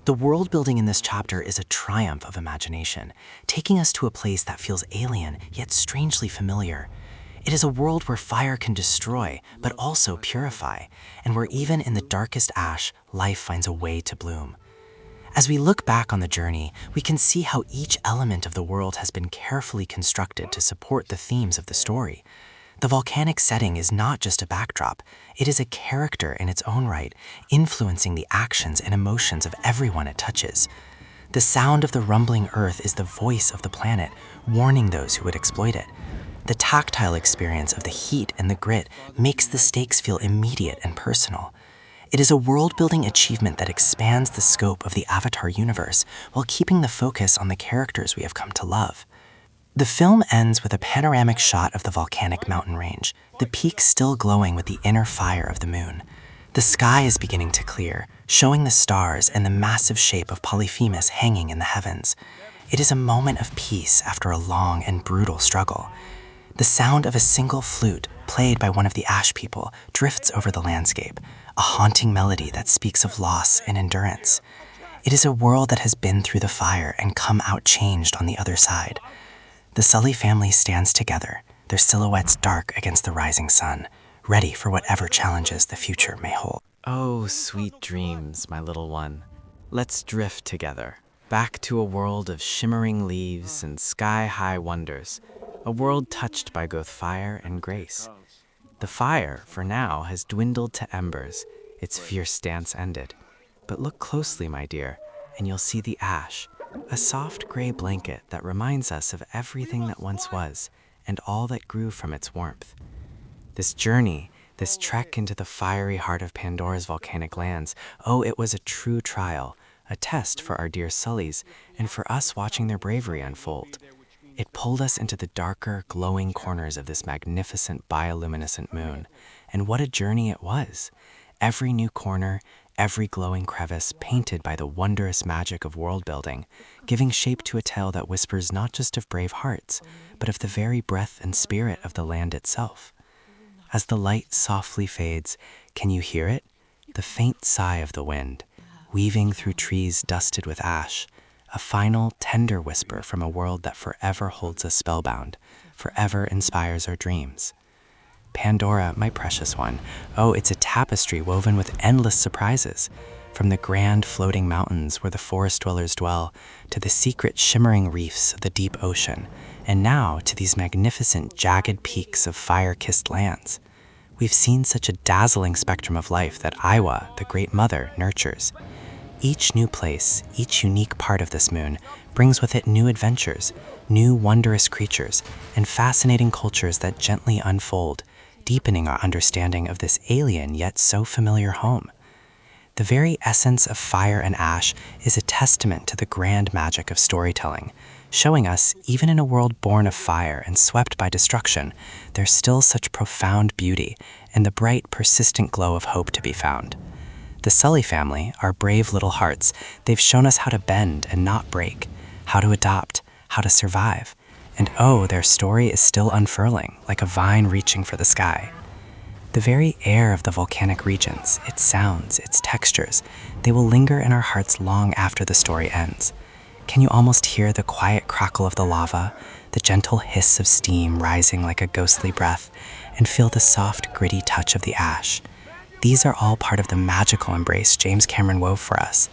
The world building in this chapter is a triumph of imagination, taking us to a place that feels alien yet strangely familiar. It is a world where fire can destroy but also purify, and where even in the darkest ash, life finds a way to bloom. As we look back on the journey, we can see how each element of the world has been carefully constructed to support the themes of the story. The volcanic setting is not just a backdrop, it is a character in its own right, influencing the actions and emotions of everyone it touches. The sound of the rumbling earth is the voice of the planet, warning those who would exploit it. The tactile experience of the heat and the grit makes the stakes feel immediate and personal. It is a world-building achievement that expands the scope of the Avatar universe while keeping the focus on the characters we have come to love. The film ends with a panoramic shot of the volcanic mountain range, the peaks still glowing with the inner fire of the moon. The sky is beginning to clear, showing the stars and the massive shape of Polyphemus hanging in the heavens. It is a moment of peace after a long and brutal struggle. The sound of a single flute, played by one of the Ash people, drifts over the landscape, a haunting melody that speaks of loss and endurance. It is a world that has been through the fire and come out changed on the other side. The Sully family stands together, their silhouettes dark against the rising sun, ready for whatever challenges the future may hold. Oh, sweet dreams, my little one. Let's drift together, back to a world of shimmering leaves and sky-high wonders, a world touched by both fire and grace. The fire, for now, has dwindled to embers, its fierce dance ended. But look closely, my dear, and you'll see the ash, a soft gray blanket that reminds us of everything that once was, and all that grew from its warmth. This journey, this trek into the fiery heart of Pandora's volcanic lands, oh, it was a true trial, a test for our dear Sullys, and for us watching their bravery unfold. It pulled us into the darker, glowing corners of this magnificent bioluminescent moon, and what a journey it was! Every new corner, every glowing crevice painted by the wondrous magic of world building, giving shape to a tale that whispers not just of brave hearts, but of the very breath and spirit of the land itself. As the light softly fades, can you hear it? The faint sigh of the wind, weaving through trees dusted with ash, a final, tender whisper from a world that forever holds us spellbound, forever inspires our dreams. Pandora, my precious one, oh, it's a tapestry woven with endless surprises, from the grand floating mountains where the forest dwellers dwell, to the secret shimmering reefs of the deep ocean, and now to these magnificent jagged peaks of fire-kissed lands. We've seen such a dazzling spectrum of life that Iwa, the Great Mother, nurtures. Each new place, each unique part of this moon, brings with it new adventures, new wondrous creatures, and fascinating cultures that gently unfold, deepening our understanding of this alien yet so familiar home. The very essence of fire and ash is a testament to the grand magic of storytelling, showing us, even in a world born of fire and swept by destruction, there's still such profound beauty and the bright, persistent glow of hope to be found. The Sully family, our brave little hearts, they've shown us how to bend and not break, how to adopt, how to survive. And oh, their story is still unfurling, like a vine reaching for the sky. The very air of the volcanic regions, its sounds, its textures, they will linger in our hearts long after the story ends. Can you almost hear the quiet crackle of the lava, the gentle hiss of steam rising like a ghostly breath, and feel the soft, gritty touch of the ash? These are all part of the magical embrace James Cameron wove for us.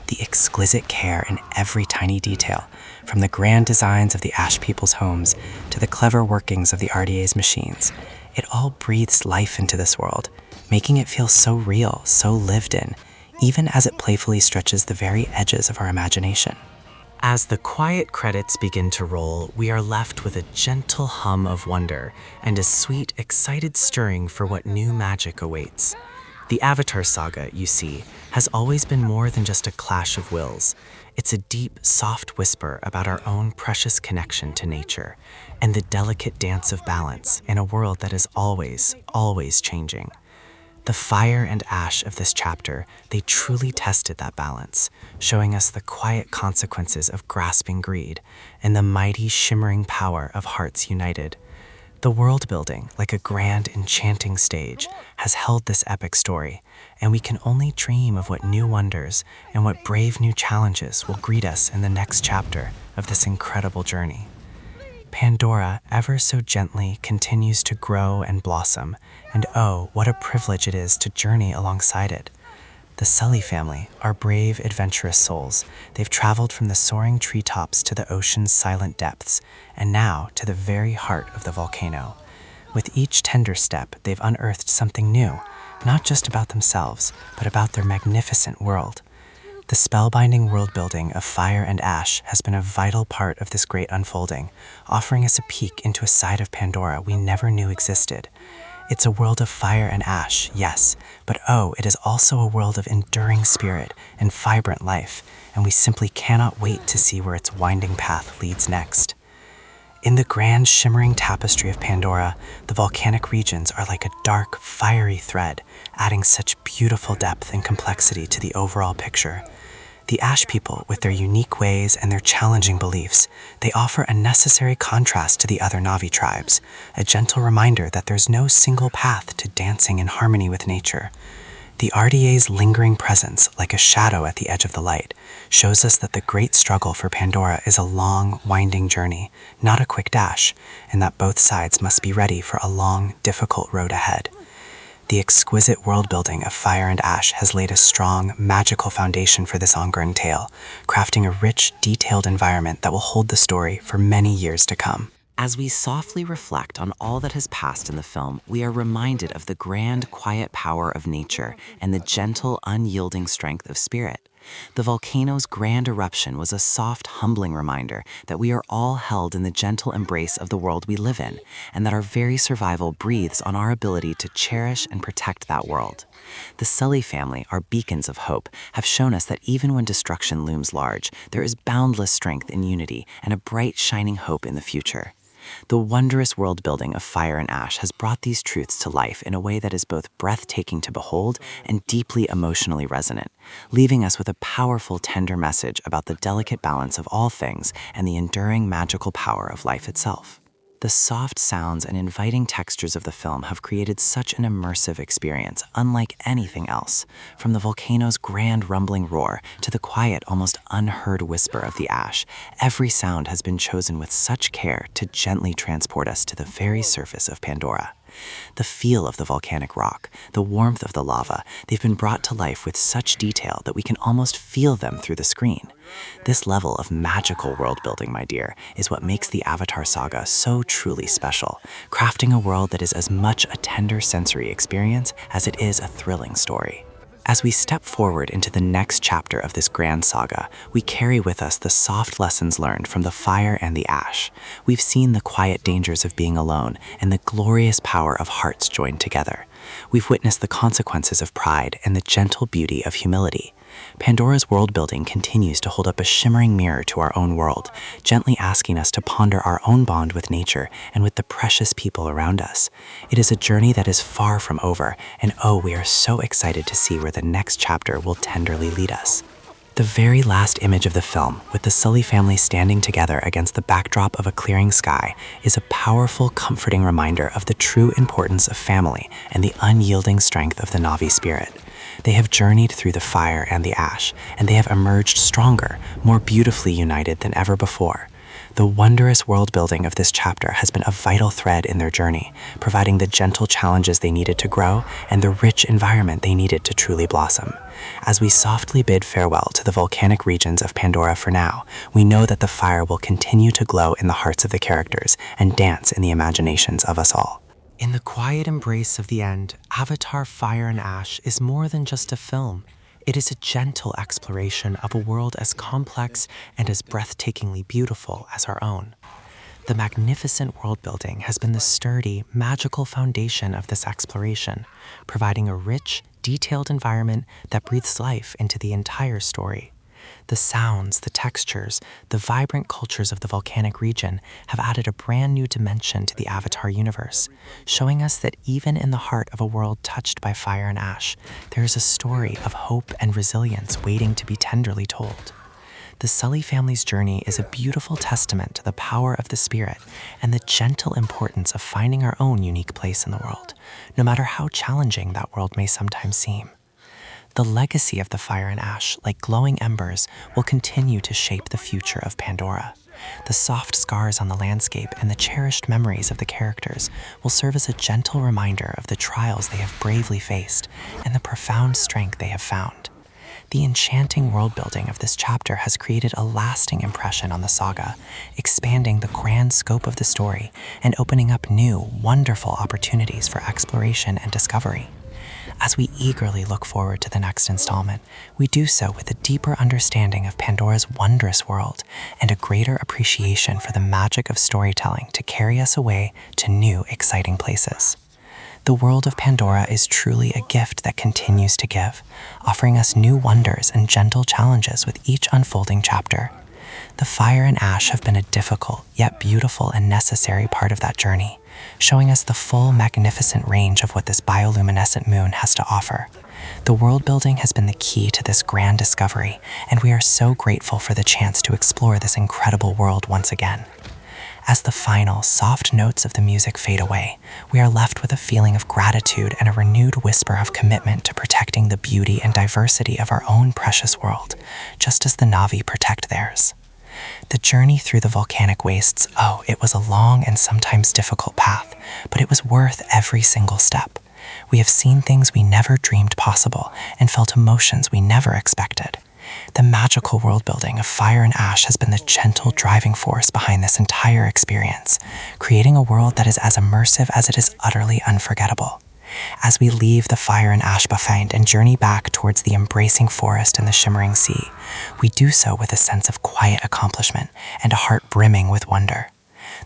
The exquisite care in every tiny detail, from the grand designs of the Ash people's homes to the clever workings of the RDA's machines. It all breathes life into this world, making it feel so real, so lived in, even as it playfully stretches the very edges of our imagination. As the quiet credits begin to roll, we are left with a gentle hum of wonder and a sweet, excited stirring for what new magic awaits. The Avatar saga, you see, has always been more than just a clash of wills. It's a deep, soft whisper about our own precious connection to nature and the delicate dance of balance in a world that is always, always changing. The fire and ash of this chapter, they truly tested that balance, showing us the quiet consequences of grasping greed and the mighty, shimmering power of hearts united. The world building, like a grand, enchanting stage, has held this epic story, and we can only dream of what new wonders and what brave new challenges will greet us in the next chapter of this incredible journey. Pandora, ever so gently, continues to grow and blossom, and oh, what a privilege it is to journey alongside it. The Sully family are brave, adventurous souls. They've traveled from the soaring treetops to the ocean's silent depths, and now to the very heart of the volcano. With each tender step, they've unearthed something new, not just about themselves, but about their magnificent world. The spellbinding world-building of fire and ash has been a vital part of this great unfolding, offering us a peek into a side of Pandora we never knew existed. It's a world of fire and ash, yes, but oh, it is also a world of enduring spirit and vibrant life, and we simply cannot wait to see where its winding path leads next. In the grand shimmering tapestry of Pandora, the volcanic regions are like a dark, fiery thread, adding such beautiful depth and complexity to the overall picture. The Ash people, with their unique ways and their challenging beliefs, they offer a necessary contrast to the other Na'vi tribes, a gentle reminder that there's no single path to dancing in harmony with nature. The RDA's lingering presence, like a shadow at the edge of the light, shows us that the great struggle for Pandora is a long, winding journey, not a quick dash, and that both sides must be ready for a long, difficult road ahead. The exquisite world-building of Fire and Ash has laid a strong, magical foundation for this ongoing tale, crafting a rich, detailed environment that will hold the story for many years to come. As we softly reflect on all that has passed in the film, we are reminded of the grand, quiet power of nature and the gentle, unyielding strength of spirit. The volcano's grand eruption was a soft, humbling reminder that we are all held in the gentle embrace of the world we live in, and that our very survival breathes on our ability to cherish and protect that world. The Sully family, our beacons of hope, have shown us that even when destruction looms large, there is boundless strength in unity and a bright, shining hope in the future. The wondrous world-building of Fire and Ash has brought these truths to life in a way that is both breathtaking to behold and deeply emotionally resonant, leaving us with a powerful, tender message about the delicate balance of all things and the enduring magical power of life itself. The soft sounds and inviting textures of the film have created such an immersive experience, unlike anything else. From the volcano's grand rumbling roar to the quiet, almost unheard whisper of the ash, every sound has been chosen with such care to gently transport us to the very surface of Pandora. The feel of the volcanic rock, the warmth of the lava, they've been brought to life with such detail that we can almost feel them through the screen. This level of magical world building, my dear, is what makes the Avatar saga so truly special, crafting a world that is as much a tender sensory experience as it is a thrilling story. As we step forward into the next chapter of this grand saga, we carry with us the soft lessons learned from the Fire and the Ash. We've seen the quiet dangers of being alone and the glorious power of hearts joined together. We've witnessed the consequences of pride and the gentle beauty of humility. Pandora's world building continues to hold up a shimmering mirror to our own world, gently asking us to ponder our own bond with nature and with the precious people around us. It is a journey that is far from over, and oh, we are so excited to see where the next chapter will tenderly lead us. The very last image of the film, with the Sully family standing together against the backdrop of a clearing sky, is a powerful, comforting reminder of the true importance of family and the unyielding strength of the Na'vi spirit. They have journeyed through the fire and the ash, and they have emerged stronger, more beautifully united than ever before. The wondrous world building of this chapter has been a vital thread in their journey, providing the gentle challenges they needed to grow and the rich environment they needed to truly blossom. As we softly bid farewell to the volcanic regions of Pandora for now, we know that the fire will continue to glow in the hearts of the characters and dance in the imaginations of us all. In the quiet embrace of the end, Avatar Fire and Ash is more than just a film. It is a gentle exploration of a world as complex and as breathtakingly beautiful as our own. The magnificent world building has been the sturdy, magical foundation of this exploration, providing a rich, detailed environment that breathes life into the entire story. The sounds, the textures, the vibrant cultures of the volcanic region have added a brand new dimension to the Avatar universe, showing us that even in the heart of a world touched by fire and ash, there is a story of hope and resilience waiting to be tenderly told. The Sully family's journey is a beautiful testament to the power of the spirit and the gentle importance of finding our own unique place in the world, no matter how challenging that world may sometimes seem. The legacy of the fire and ash, like glowing embers, will continue to shape the future of Pandora. The soft scars on the landscape and the cherished memories of the characters will serve as a gentle reminder of the trials they have bravely faced and the profound strength they have found. The enchanting world building of this chapter has created a lasting impression on the saga, expanding the grand scope of the story and opening up new, wonderful opportunities for exploration and discovery. As we eagerly look forward to the next installment, we do so with a deeper understanding of Pandora's wondrous world and a greater appreciation for the magic of storytelling to carry us away to new, exciting places. The world of Pandora is truly a gift that continues to give, offering us new wonders and gentle challenges with each unfolding chapter. The fire and ash have been a difficult, yet beautiful and necessary part of that journey, showing us the full, magnificent range of what this bioluminescent moon has to offer. The world building has been the key to this grand discovery, and we are so grateful for the chance to explore this incredible world once again. As the final, soft notes of the music fade away, we are left with a feeling of gratitude and a renewed whisper of commitment to protecting the beauty and diversity of our own precious world, just as the Na'vi protect theirs. The journey through the volcanic wastes, it was a long and sometimes difficult path, but it was worth every single step. We have seen things we never dreamed possible and felt emotions we never expected. The magical world building of fire and ash has been the gentle driving force behind this entire experience, creating a world that is as immersive as it is utterly unforgettable. As we leave the fire and ash behind and journey back towards the embracing forest and the shimmering sea, we do so with a sense of quiet accomplishment and a heart brimming with wonder.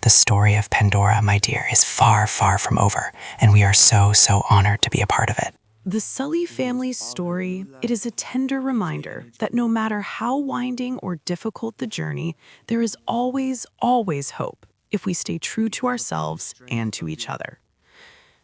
The story of Pandora, my dear, is far, far from over, and we are so, so honored to be a part of it. The Sully family's story, it is a tender reminder that no matter how winding or difficult the journey, there is always, always hope if we stay true to ourselves and to each other.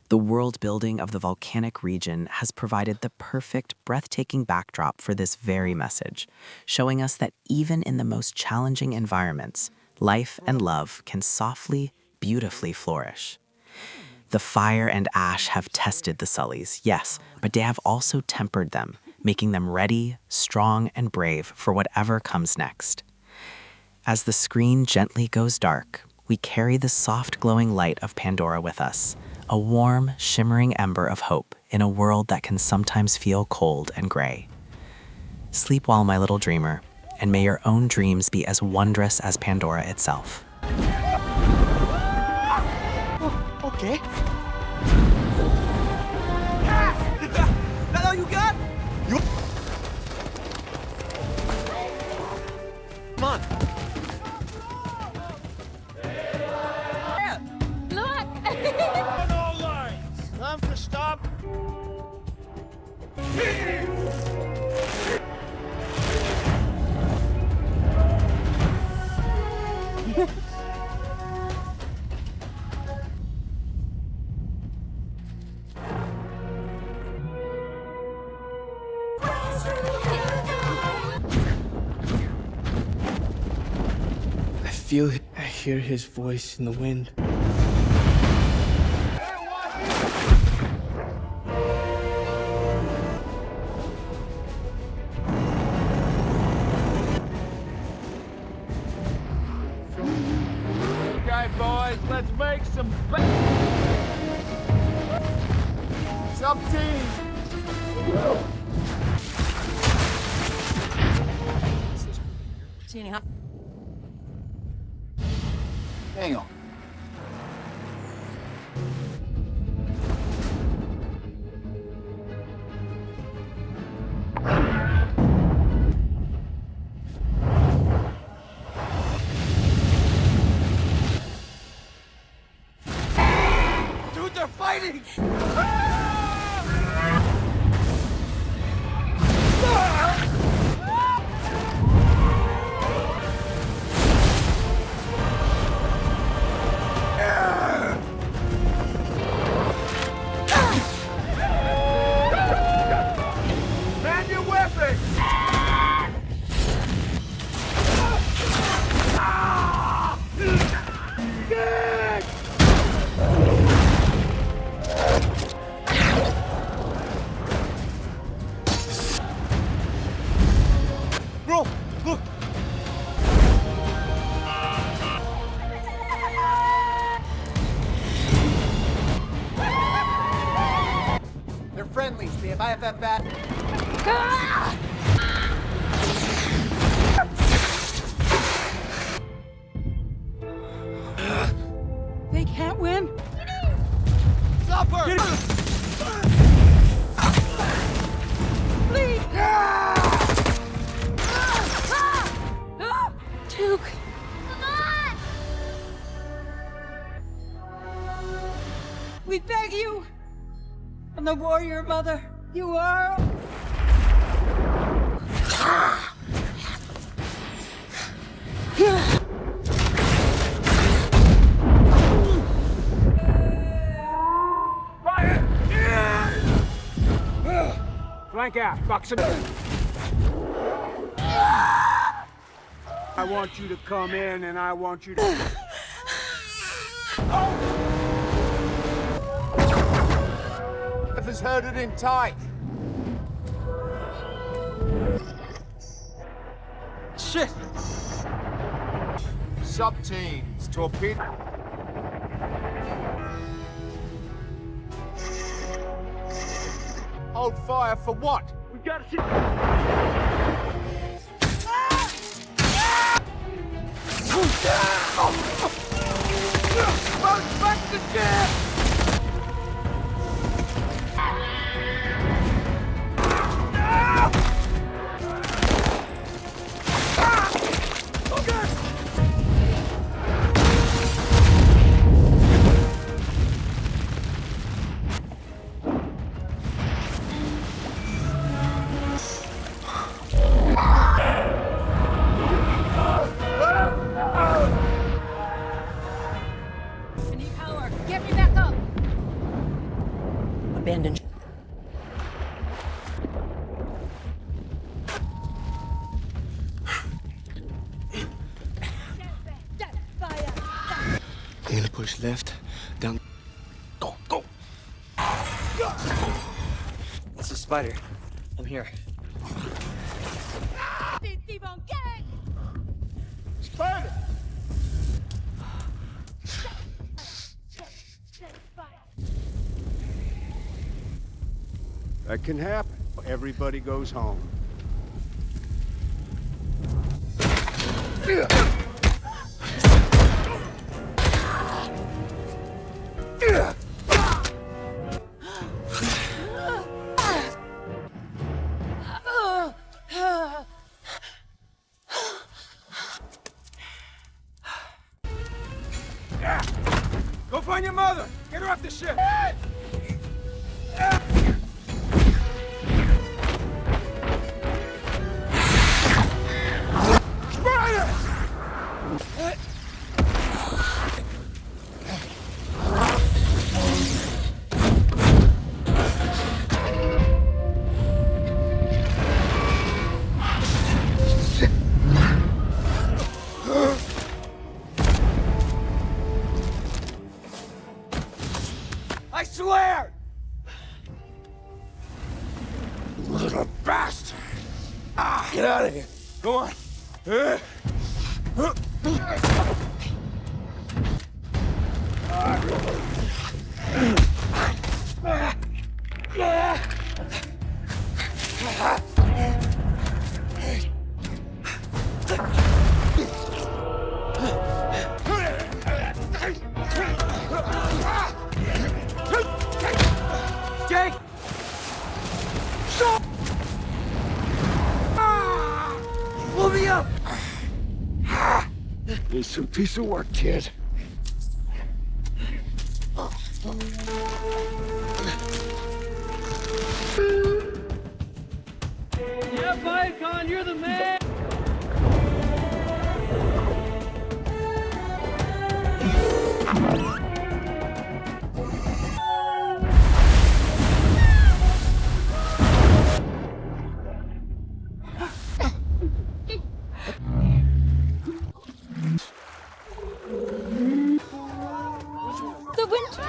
The world building of the volcanic region has provided the perfect, breathtaking backdrop for this very message, showing us that even in the most challenging environments, life and love can softly, beautifully flourish. The fire and ash have tested the Sullys, yes, but they have also tempered them, making them ready, strong, and brave for whatever comes next. As the screen gently goes dark, we carry the soft glowing light of Pandora with us, a warm, shimmering ember of hope in a world that can sometimes feel cold and gray. Sleep well, my little dreamer, and may your own dreams be as wondrous as Pandora itself. Okay. That all you got? You. Come on. Look! All lines. Time to stop. I hear his voice in the wind. Okay, boys, let's make some team. See any hot? Hang on. Dude, they're fighting! Man your weapons! Bro, look! They're friendlies. They have IFF bat. They can't win. Stop her! Please! Duke! Come on! We beg you! the warrior mother you are. Flank out. Box him. I want you to come in and I want you to... Has herded in tight. Shit! Sub-teams, torpedo. Hold fire for what? We gotta see. Back the ship! I need power. Get me back up. Abandoned. I'm gonna push left, down. Go, go! It's a spider. I'm here. Spider! That can happen. Everybody goes home. Go find your mother! Get her off the ship! I swear! Little bastard! Get out of here! Go on! Jake! Pull me up! It's a piece of work, kid. Yeah, Viacon, you're the man. The winter.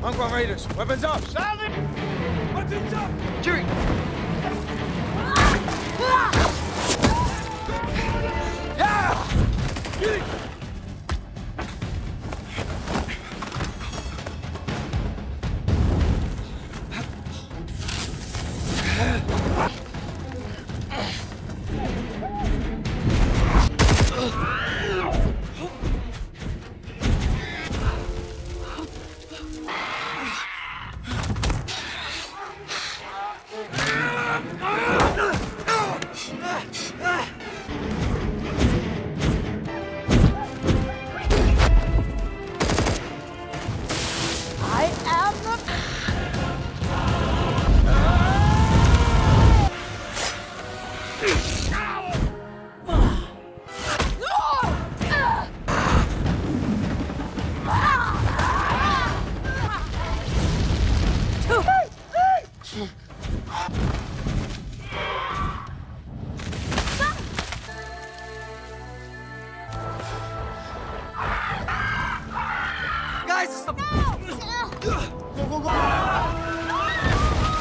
Unquan Raiders, weapons up! Sully! Weapons up! Jerry!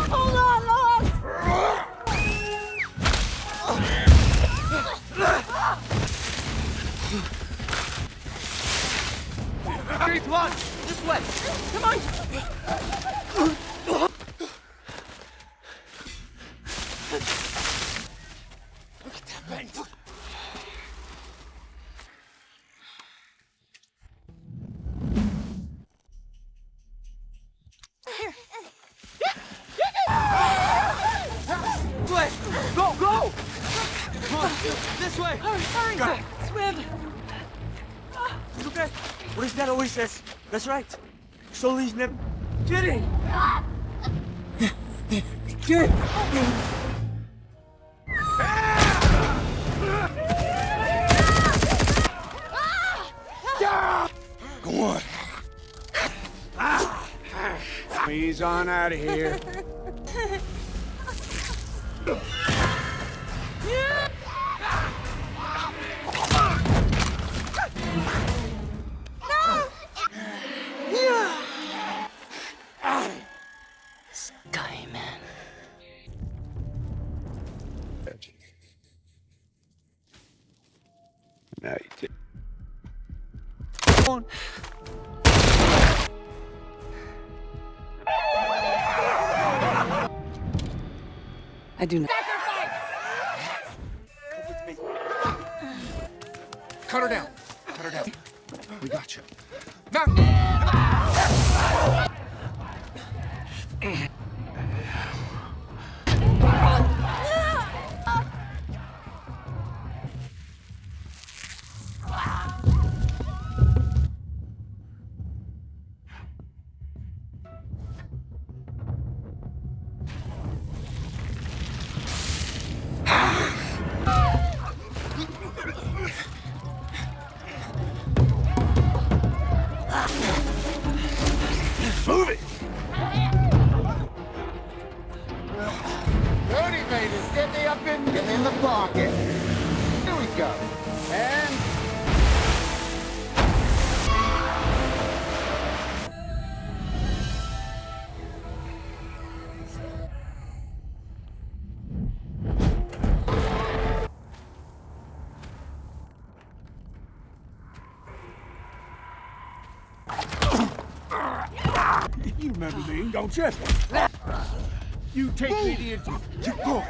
Hold on, Lord! 3, 1, this way. Come on! Look at that vent. This way. Go, go. Come on, this way. Hurry! Swim! It's okay. What his dad always says. That's right. Sully's never kidding. Kid. Go on. He's on out of here. Skyman. Now you take. I do not. Cut her down. Cut her down. We got you. Now. Move it! Motivators, get me up in the pocket. Here we go. And You remember me, don't you? You take me to you go.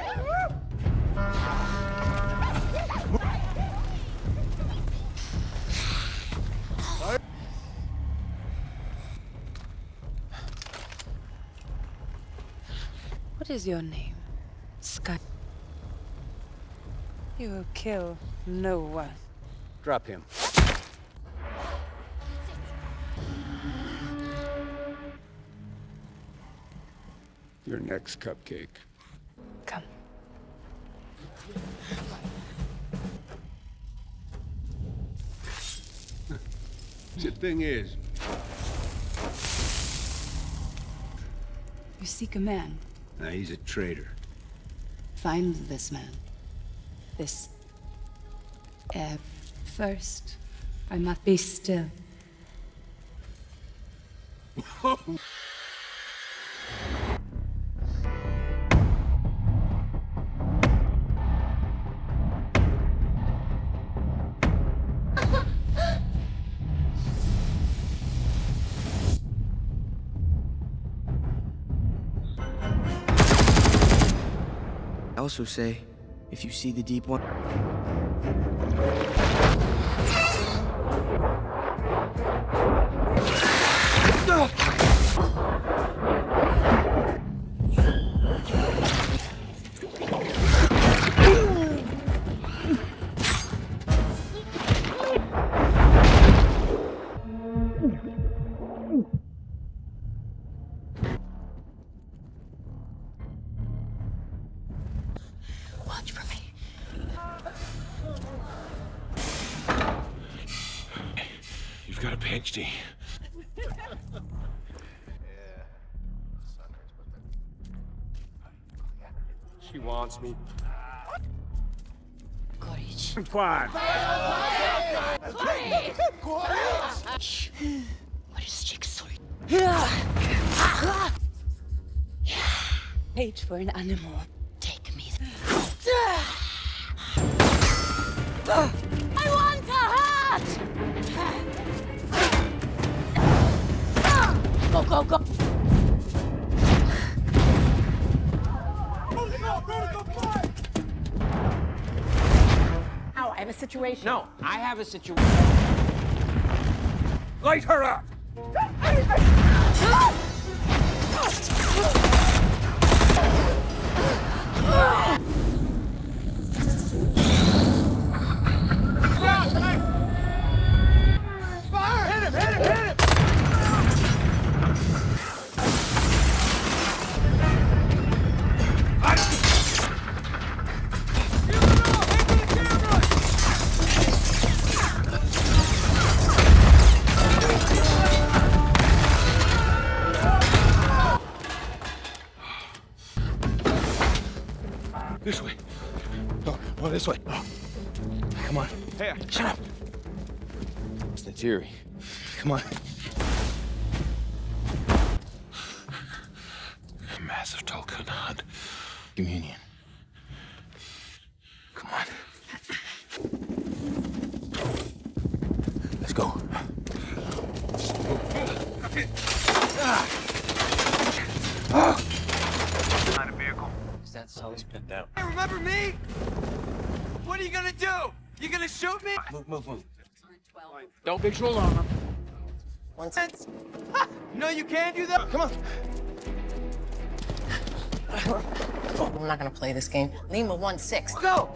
What is your name? Sky. You will kill no one. Drop him. Your next cupcake. Come. The thing is, You seek a man. he's a traitor. Find this man. This. First, I must be still. I also say, if you see the deep one. Watch for me. You've got a PhD. She wants me. Courage. Fine. Shh. What is Jigsaw Cage for an animal. Take me. I want to hurt! Go, go, go! Ow, I have a situation. No, I have a situation. Light her up! This way. No, this way. Come on. Hey, Shut up. It's Neytiri. Come on. Massive Tolkien communion. Come on. Let's go. Is that Sully's pinned down? hey, remember me? What are you gonna do? You gonna shoot me? Move. Don't visual on him. 1 cent. No, you can't do that. Come on. I'm not gonna play this game. Lima 1-6. Go.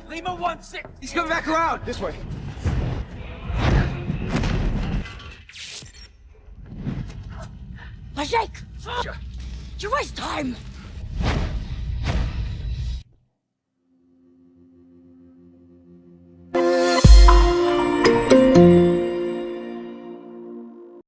Lima 1-6. He's coming back around. This way. Jake! You waste time!